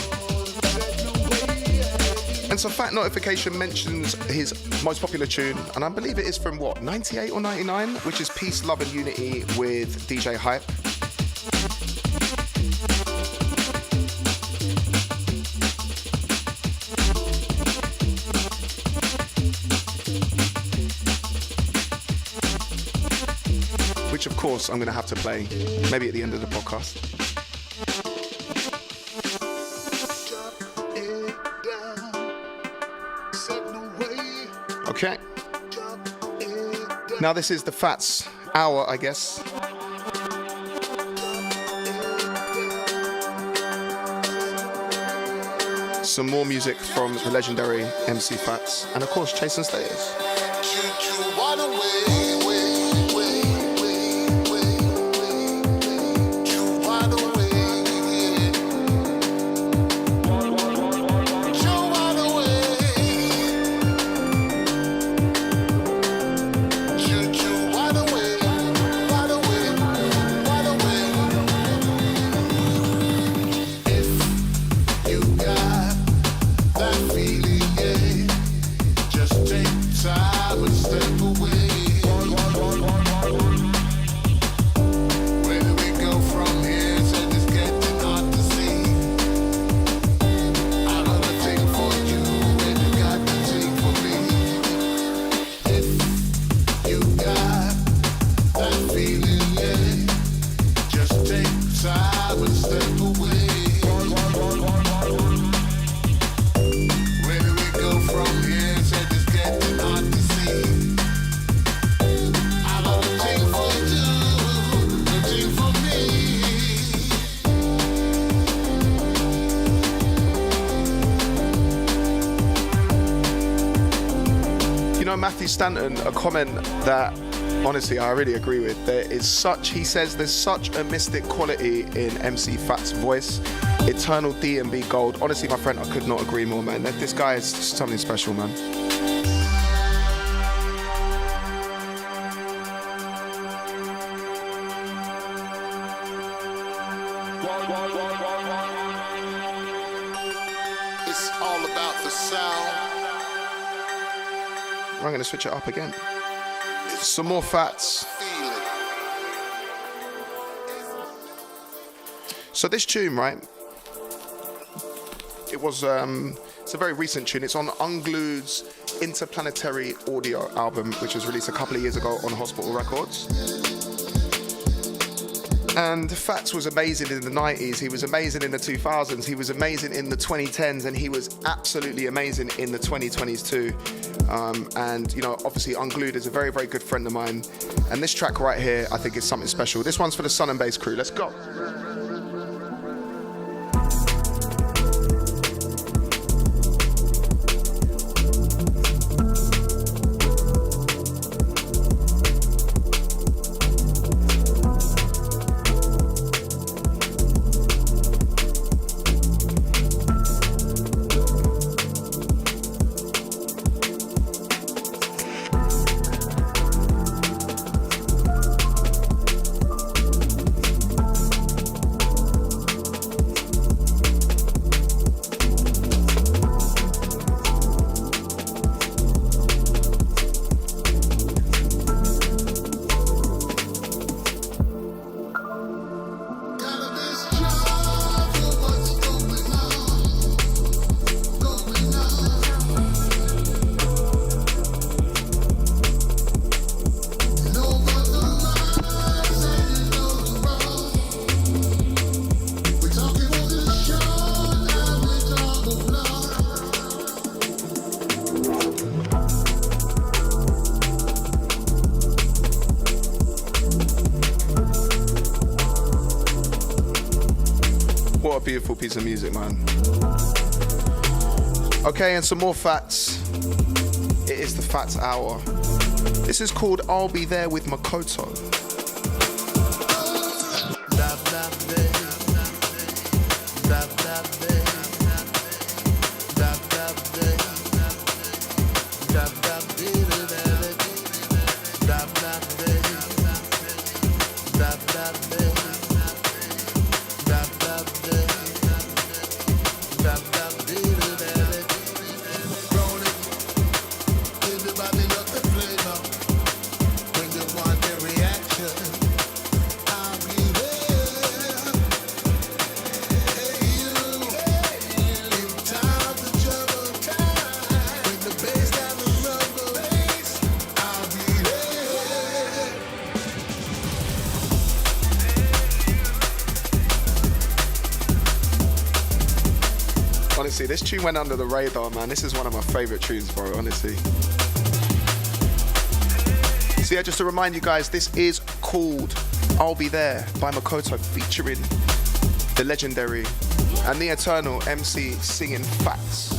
And so Fat Notification mentions his most popular tune, and I believe it is from what, 98 or 99, which is Peace, Love and Unity with DJ Hype. Which of course I'm going to have to play maybe at the end of the podcast. Okay. Now this is the Fats hour, I guess. Some more music from the legendary MC Fats, and of course Chase and Status. Matthew Stanton, a comment that honestly I really agree with. He says there's such a mystic quality in MC Fat's voice. Eternal D&B gold. Honestly, my friend, I could not agree more, man. This guy is something special, man. It's all about the sound. I'm going to switch it up again. Some more Fats. So this tune, right? It was, it's a very recent tune. It's on Unglued's Interplanetary Audio album, which was released a couple of years ago on Hospital Records. And Fats was amazing in the 90s, he was amazing in the 2000s, he was amazing in the 2010s, and he was absolutely amazing in the 2020s too. And, you know, obviously Unglued is a very, very good friend of mine. And this track right here, I think is something special. This one's for the Sun and Bass crew. Let's go. What a beautiful piece of music, man. Okay, and some more facts. It is the Facts Hour. This is called I'll Be There with Makoto. Honestly, this tune went under the radar, man. This is one of my favorite tunes, bro, honestly. So yeah, just to remind you guys, this is called I'll Be There by Makoto, featuring the legendary and the eternal MC singing Facts.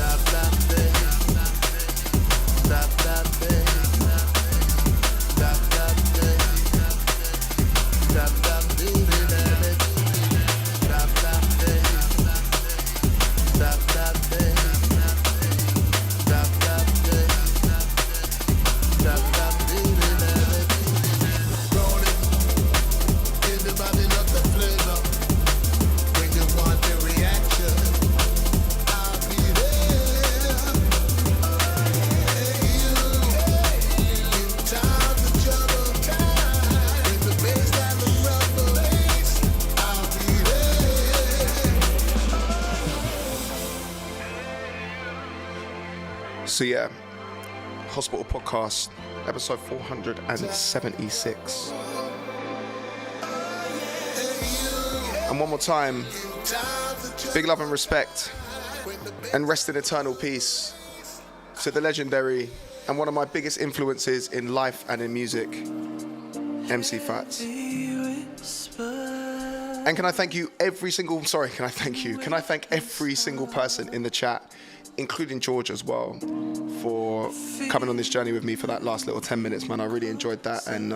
So yeah, Hospital Podcast, episode 476. And one more time, big love and respect, and rest in eternal peace to the legendary and one of my biggest influences in life and in music, MC Fats. And can I thank every single person in the chat, including George as well, for coming on this journey with me for that last little 10 minutes, man. I really enjoyed that. And,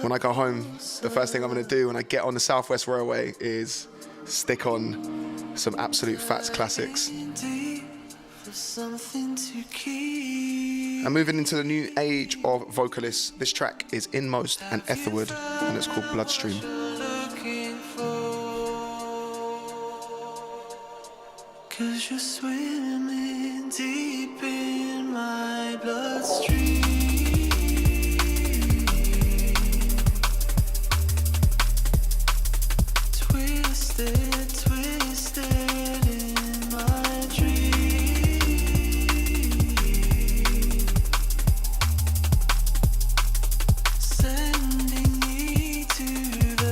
when I go home, the first thing I'm going to do when I get on the Southwest Railway is stick on some absolute Fats classics. And moving into the new age of vocalists, this track is Inmost and Etherwood, and it's called Bloodstream. 'Cause you're swimming deep in my bloodstream. Twisted, twisted in my dream. Sending me to the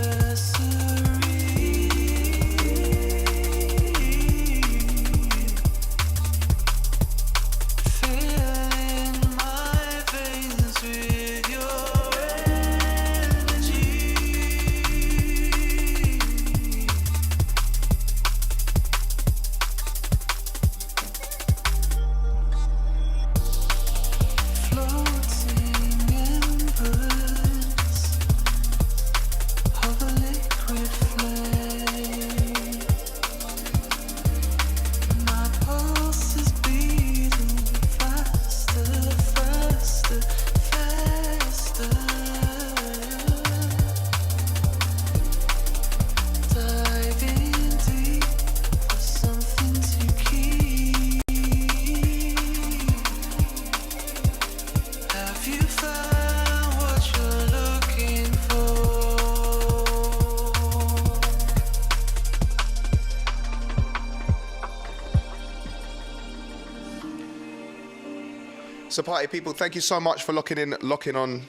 So party people, thank you so much for locking on.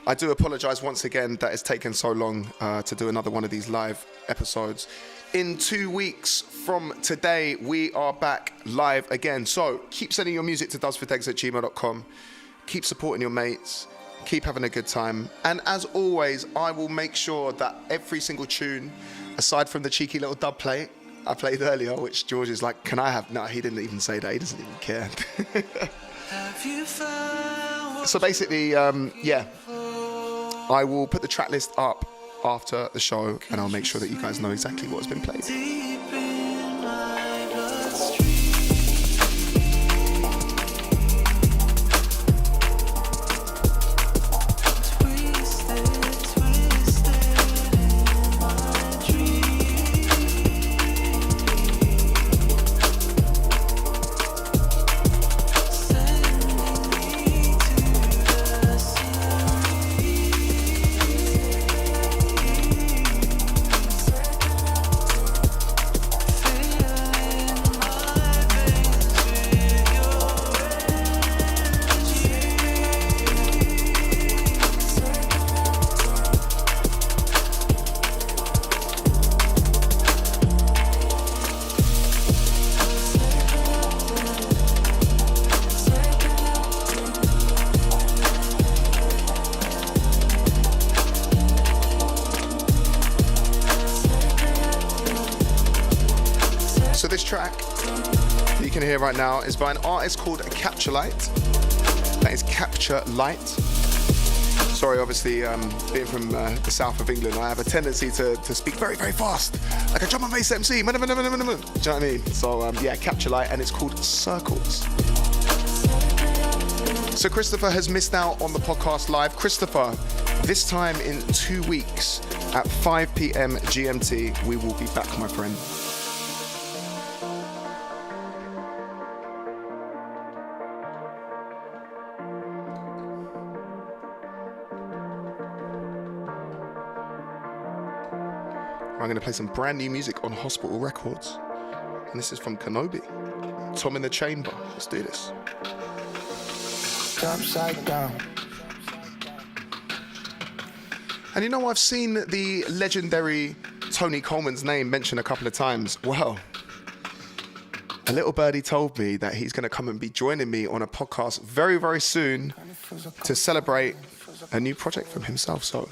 I do apologize once again that it's taken so long to do another one of these live episodes. In 2 weeks from today, we are back live again. So keep sending your music to dubplates@gmail.com. Keep supporting your mates. Keep having a good time. And as always, I will make sure that every single tune, aside from the cheeky little dub plate, I played earlier, which George is like, can I have? No, he didn't even say that. He doesn't even care. So basically, yeah, I will put the track list up after the show, and I'll make sure that you guys know exactly what has been played. So this track that you can hear right now is by an artist called Capture Light. That is Capture Light. Sorry, obviously, being from the south of England, I have a tendency to speak very, very fast, like a drum and bass MC. Do you know what I mean? So yeah, Capture Light, and it's called Circles. So Christopher has missed out on the podcast live. Christopher, this time in 2 weeks at 5 p.m. GMT, we will be back, my friend. I'm going to play some brand new music on Hospital Records. And this is from Kenobi. Tom in the Chamber. Let's do this. Upside down. And you know, I've seen the legendary Tony Coleman's name mentioned a couple of times. Well, a little birdie told me that he's going to come and be joining me on a podcast very, very soon to celebrate a new project from himself. So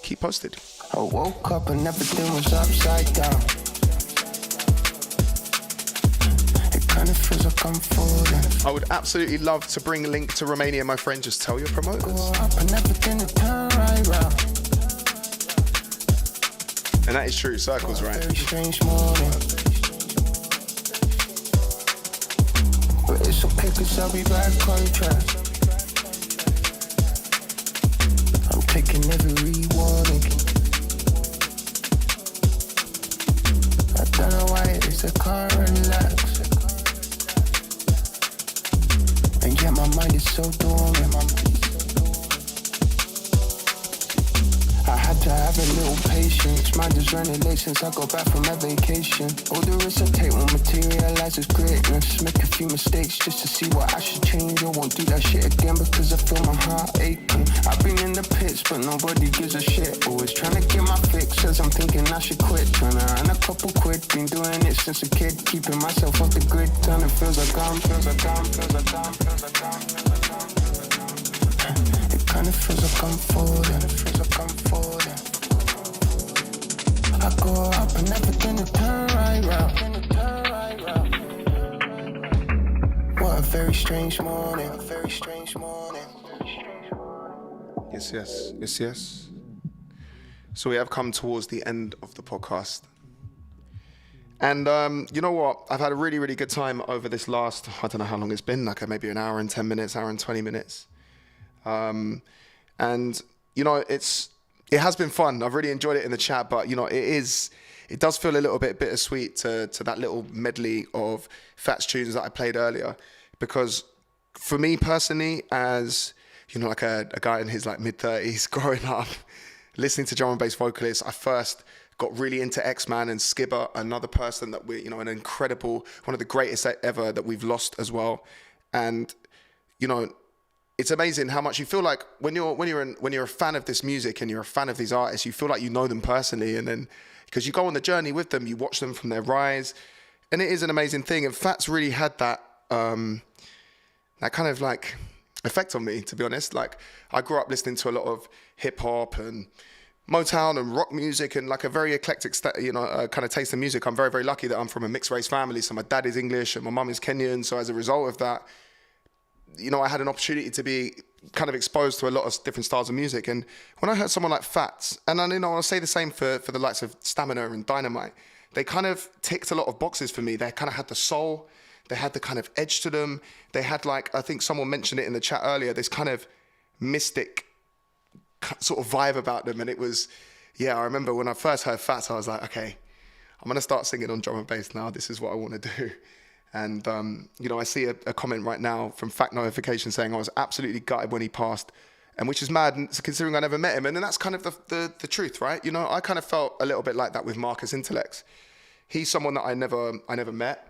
keep posted. I woke up and everything was upside down. It kind of feels like I'm falling. I would absolutely love to bring Link to Romania, my friend. Just tell your promoters. Go up and everything will turn right round. And that is true, Circles, right? Very strange morning. But it's okay cause I'll be back on track. I'm taking every warning. I don't know why it is I can't relax. And yet my mind is so dormant. I had to have a little patience. Mind is running late since I got back from my vacation. All the risks I take will materialize as greatness. Make a few mistakes just to see what I should change. I won't do that shit again because I feel my heart aching. I've been in the pits but nobody gives a shit. Always trying to get my fix as I'm thinking I should quit. Trying to earn a couple quid. Been doing it since a kid. Keeping myself off the grid. Turning feels like I'm. It kind of feels like I'm falling. I go up and everything will turn right round. What a very strange morning. Yes. So we have come towards the end of the podcast. And you know what? I've had a really, really good time over this last, I don't know how long it's been, like maybe an hour and 10 minutes, hour and 20 minutes. And, you know, it has been fun. I've really enjoyed it in the chat, but, you know, it does feel a little bit bittersweet to that little medley of Fats tunes that I played earlier. Because for me personally, as, you know, like a guy in his like mid-30s growing up, listening to drum and bass vocalists, I first got really into X-Man and Skibber, another person that we, you know, an incredible, one of the greatest ever that we've lost as well. And, you know, it's amazing how much you feel like when you're a fan of this music and you're a fan of these artists, you feel like you know them personally, and then because you go on the journey with them, you watch them from their rise, and it is an amazing thing. And Fats really had that kind of like effect on me, to be honest. Like I grew up listening to a lot of hip hop and Motown and rock music and like a very eclectic, kind of taste in music. I'm very, very lucky that I'm from a mixed race family. So my dad is English and my mum is Kenyan. So as a result of that, I had an opportunity to be kind of exposed to a lot of different styles of music. And when I heard someone like Fats, and I'll say the same for the likes of Stamina and Dynamite, they kind of ticked a lot of boxes for me. They kind of had the soul, they had the kind of edge to them. They had like, I think someone mentioned it in the chat earlier, this kind of mystic sort of vibe about them. And it was, I remember when I first heard Fats, I was like, okay, I'm going to start singing on drum and bass now. This is what I want to do. And, I see a comment right now from Fact Notification saying I was absolutely gutted when he passed, and which is mad considering I never met him. And then that's kind of the truth, right? I kind of felt a little bit like that with Marcus Intellects. He's someone that I never met.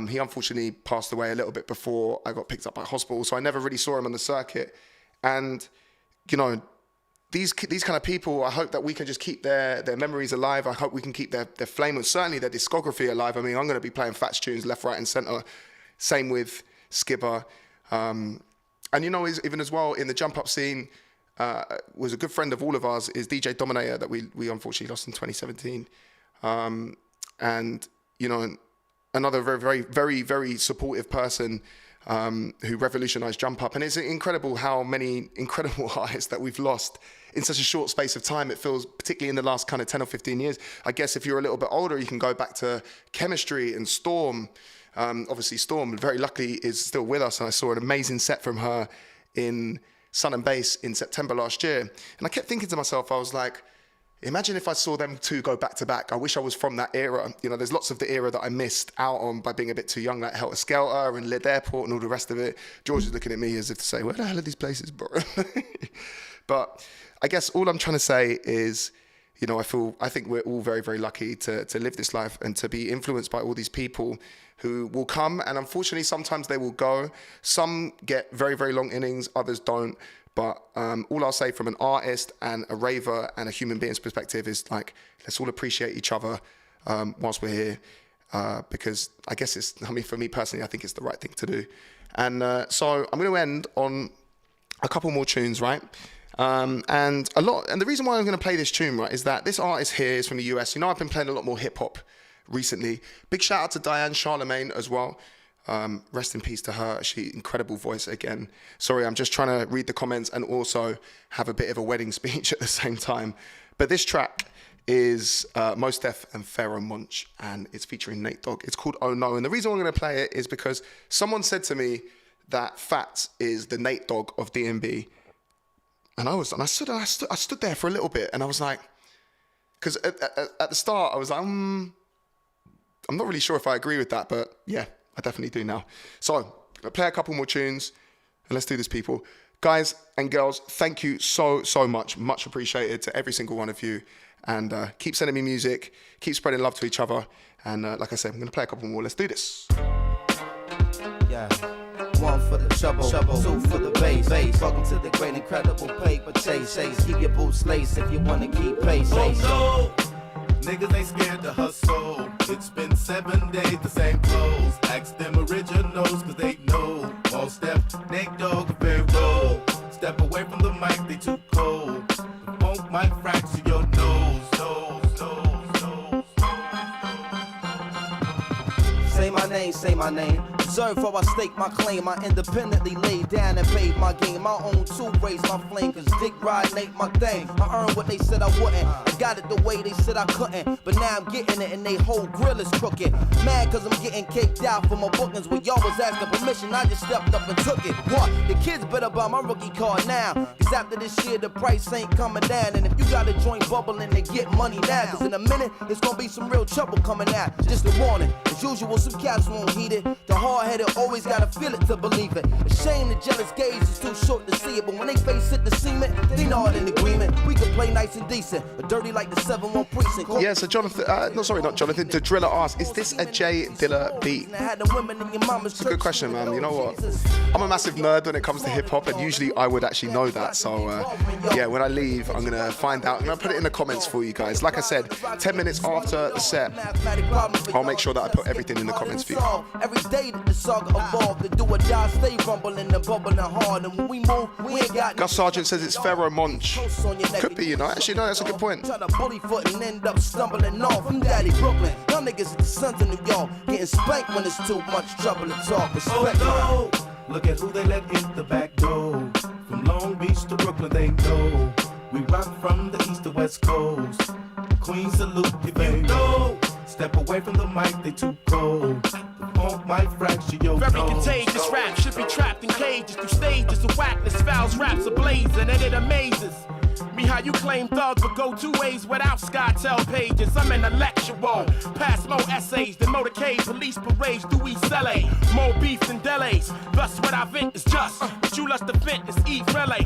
He unfortunately passed away a little bit before I got picked up by hospital, so I never really saw him on the circuit. And, these kind of people, I hope that we can just keep their memories alive. I hope we can keep their flame and certainly their discography alive. I mean, I'm going to be playing Fats tunes left, right and centre. Same with Skipper. And even as well in the jump up scene, was a good friend of all of ours is DJ Dominator that we unfortunately lost in 2017. And, another very, very, very, very supportive person who revolutionized jump up. And it's incredible how many incredible artists that we've lost in such a short space of time. It feels, particularly in the last kind of 10 or 15 years. I guess if you're a little bit older, you can go back to Chemistry and Storm. Obviously Storm, very luckily, is still with us. And I saw an amazing set from her in Sun and Bass in September last year. And I kept thinking to myself, I was like, imagine if I saw them two go back to back. I wish I was from that era. There's lots of the era that I missed out on by being a bit too young, like Helter Skelter and Lid Airport and all the rest of it. George is looking at me as if to say, where the hell are these places, bro? But I guess all I'm trying to say is, I think we're all very, very lucky to live this life and to be influenced by all these people who will come. And unfortunately, sometimes they will go. Some get very, very long innings, others don't. But all I'll say from an artist and a raver and a human being's perspective is like, let's all appreciate each other whilst we're here. Because I guess for me personally, I think it's the right thing to do. And so I'm going to end on a couple more tunes, right? And the reason why I'm going to play this tune, right, is that this artist here is from the US. I've been playing a lot more hip hop recently. Big shout out to Diane Charlemagne as well. Rest in peace to her. She incredible voice again. Sorry, I'm just trying to read the comments and also have a bit of a wedding speech at the same time. But this track is Mos Def and Pharaoh Monch, and it's featuring Nate Dogg. It's called Oh No. And the reason I'm going to play it is because someone said to me that Fats is the Nate Dogg of D&B. And I stood there for a little bit and I was like, because at the start I was like, I'm not really sure if I agree with that, but yeah, I definitely do now. So I'll play a couple more tunes and let's do this, people. Guys and girls, thank you so much. Much appreciated to every single one of you. And keep sending me music, keep spreading love to each other. And like I said, I'm going to play a couple more. Let's do this. Yeah. One for the trouble, two for the bass. Welcome to the great incredible paper chase. Keep your boots laced if you want to keep pace. Oh no! Niggas ain't scared to hustle. It's been 7 days, the same clothes. Ask them originals, cause they know. Mos Def, Nate Dogg, very roll. Step away from the mic, they too cold. The funk might fracture your nose. Say my name. Observe how I stake my claim. I independently laid down and paid my game. My own tool raised my flame, cause dick riding ain't my thing. I earned what they said I wouldn't. I got it the way they said I couldn't. But now I'm getting it and they whole grill is crooked. Mad cause I'm getting caked out for my bookings. When y'all was asking permission, I just stepped up and took it. What? The kids better buy my rookie card now. Cause after this year the price ain't coming down. And if you got a joint bubbling, then get money now. Cause in a minute, it's gonna be some real trouble coming out. Just a warning. As usual, some cats won't heed it. The hard-headed always gotta feel it to believe it. A shame the jealous gaze is too short to see it. But when they face it, the cement, they know it in agreement. We can play nice and decent. A dirty Shorty like the 7-1 precinct. Yeah, so Jonathan, not Jonathan, the Driller asked, is this a J Dilla beat? It's a good question, man. You know what? I'm a massive nerd when it comes to hip hop, and usually I would actually know that. So, yeah, when I leave, I'm going to find out. I'm going to put it in the comments for you guys. Like I said, 10 minutes after the set, I'll make sure that I put everything in the comments for you. Every day that the saga evolved, the do or die, stay rumbling and bubbling hard. And when we move, we ain't got Gus Sargent says it's Pharaoh Monch. Could be, you know. Actually, no, that's a good point. Try to bully foot and end up stumbling off. I'm Daddy Brooklyn. Y'all niggas are the sons of New York. Getting spanked when it's too much trouble to talk. Respect oh, no. Look at who they let in the back door. From Long Beach to Brooklyn, they know. We rock from the east to west coast. Queen salute if you know. Step away from the mic, they too cold. The funk might fracture your Very nose. contagious rap should be trapped in cages through stages of whackness. Fouls raps ablazing, and it amazes me how you claim thugs would go 2 ways without SkyTel pages. I'm intellectual, pass more essays than motorcade, police parades through East LA. More beef than delays, thus what I vent is just what you lust to vent is eat relay.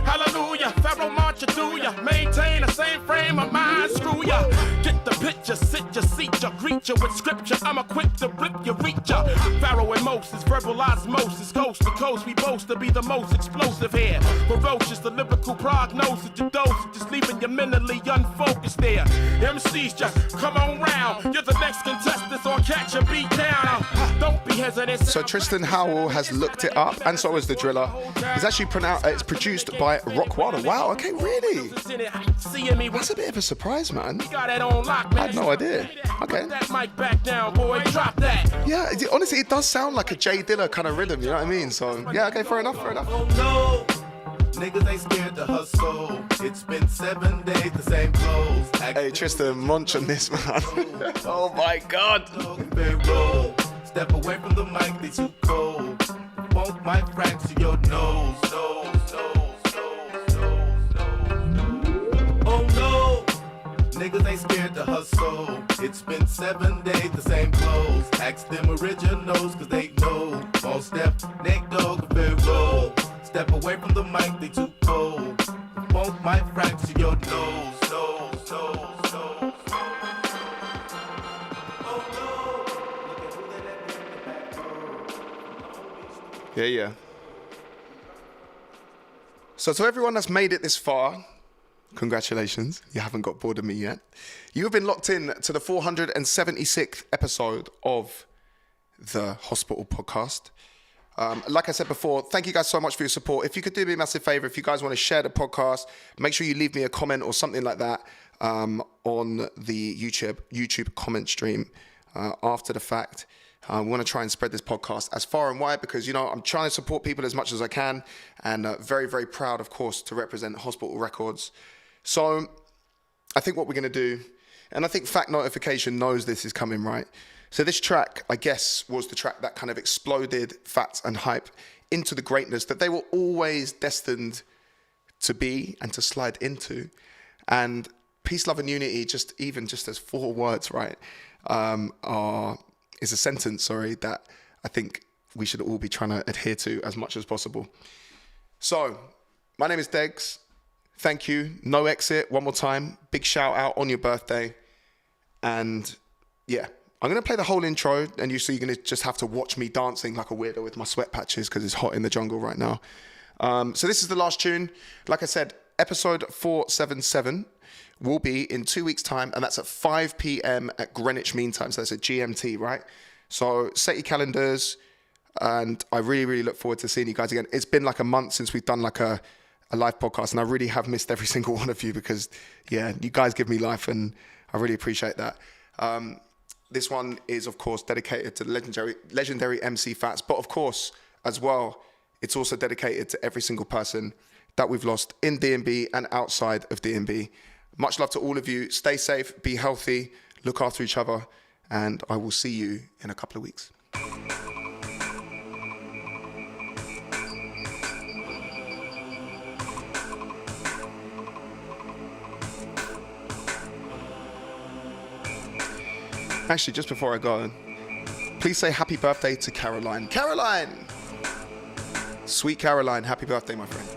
Hallelujah, Pharaoh Monch do ya, maintain the same frame of mind, screw ya. Get the picture, sit ya, seat ya, greet ya with scripture. I'm equipped to rip ya, reach ya. Pharaoh and Moses, verbal osmosis, coast to coast, we boast to be the most explosive here. Ferocious, the lyrical prognosis. Your dose, just leaving you mentally unfocused there. MCs just come on round. You're the next contestant on Catch a Beat Down. Don't be hesitant. So Tristan Howell has looked it up, and so has the Driller. It's actually it's produced by Rockwilder. Wow, okay, really? That's a bit of a surprise, man. I had no idea. Okay. That mic back down, boy. Drop that. Yeah, honestly, it does sound like a J Dilla kind of rhythm, you know what I mean? So, yeah, okay, fair enough. Oh no, niggas ain't scared to hustle. It's been 7 days, the same clothes. Hey, Tristan, munch on this, man. Oh my God. Step away from the mic, they too cold. Funk might fracture your nose. Oh no, niggas ain't scared to hustle. It's been 7 days, the same clothes. Ask them originals, cause they know. All step, Nate Dogg, Pharaoh. Step away from the mic, they too cold. Funk might fracture your nose. Yeah. So to everyone that's made it this far, congratulations. You haven't got bored of me yet. You have been locked in to the 476th episode of the Hospital Podcast. Like I said before, thank you guys so much for your support. If you could do me a massive favor, if you guys want to share the podcast, make sure you leave me a comment or something like that on the YouTube comment stream after the fact. We want to try and spread this podcast as far and wide because, you know, I'm trying to support people as much as I can, and very, very proud, of course, to represent Hospital Records. So I think what we're going to do, and I think Fact Notification knows this is coming, right? So this track, I guess, was the track that kind of exploded Facts and Hype into the greatness that they were always destined to be and to slide into. And peace, love, and unity, just as 4 words, right, is a sentence, that I think we should all be trying to adhere to as much as possible. So, my name is Degs. Thank you. No Exit, one more time. Big shout out on your birthday. And yeah, I'm going to play the whole intro, and you're going to just have to watch me dancing like a weirdo with my sweat patches because it's hot in the jungle right now. So this is the last tune. Like I said, episode 477 will be in 2 weeks' time, and that's at 5 p.m. at Greenwich Mean Time. So that's at GMT, right? So set your calendars, and I really, really look forward to seeing you guys again. It's been like a month since we've done like a live podcast, and I really have missed every single one of you because, yeah, you guys give me life, and I really appreciate that. This one is, of course, dedicated to the legendary MC Fats, but of course, as well, it's also dedicated to every single person that we've lost in D&B and outside of D&B. Much love to all of you. Stay safe, be healthy, look after each other, and I will see you in a couple of weeks. Actually, just before I go, please say happy birthday to Caroline. Caroline! Sweet Caroline, happy birthday, my friend.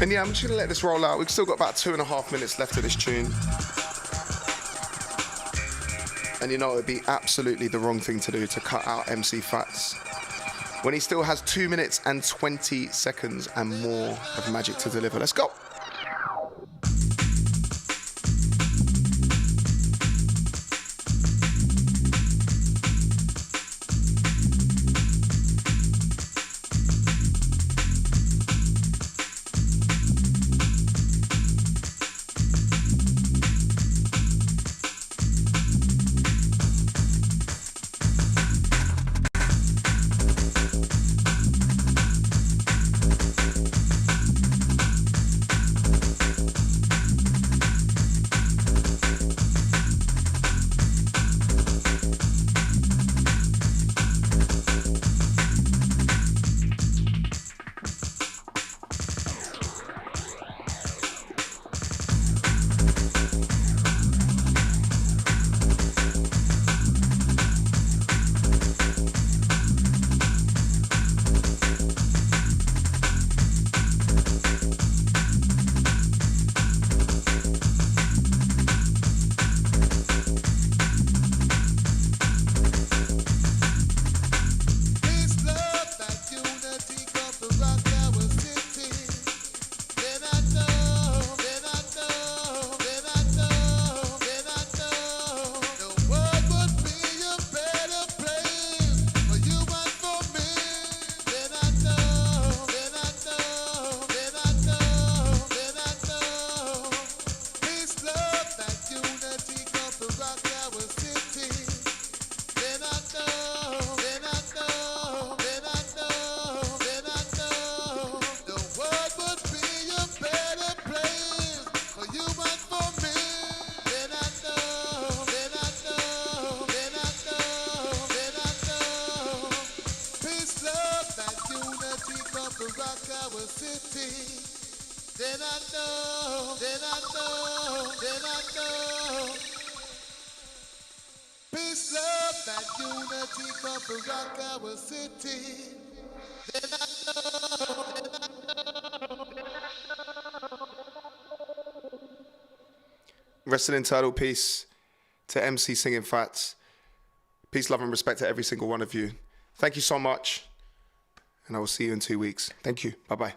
And yeah, I'm just gonna let this roll out. We've still got about 2.5 minutes left of this tune. And you know, it'd be absolutely the wrong thing to do to cut out MC Fats when he still has 2 minutes and 20 seconds and more of magic to deliver. Let's go. Rest in eternal peace to MC Singing Fats. Peace, love, and respect to every single one of you. Thank you so much. And I will see you in 2 weeks. Thank you. Bye-bye.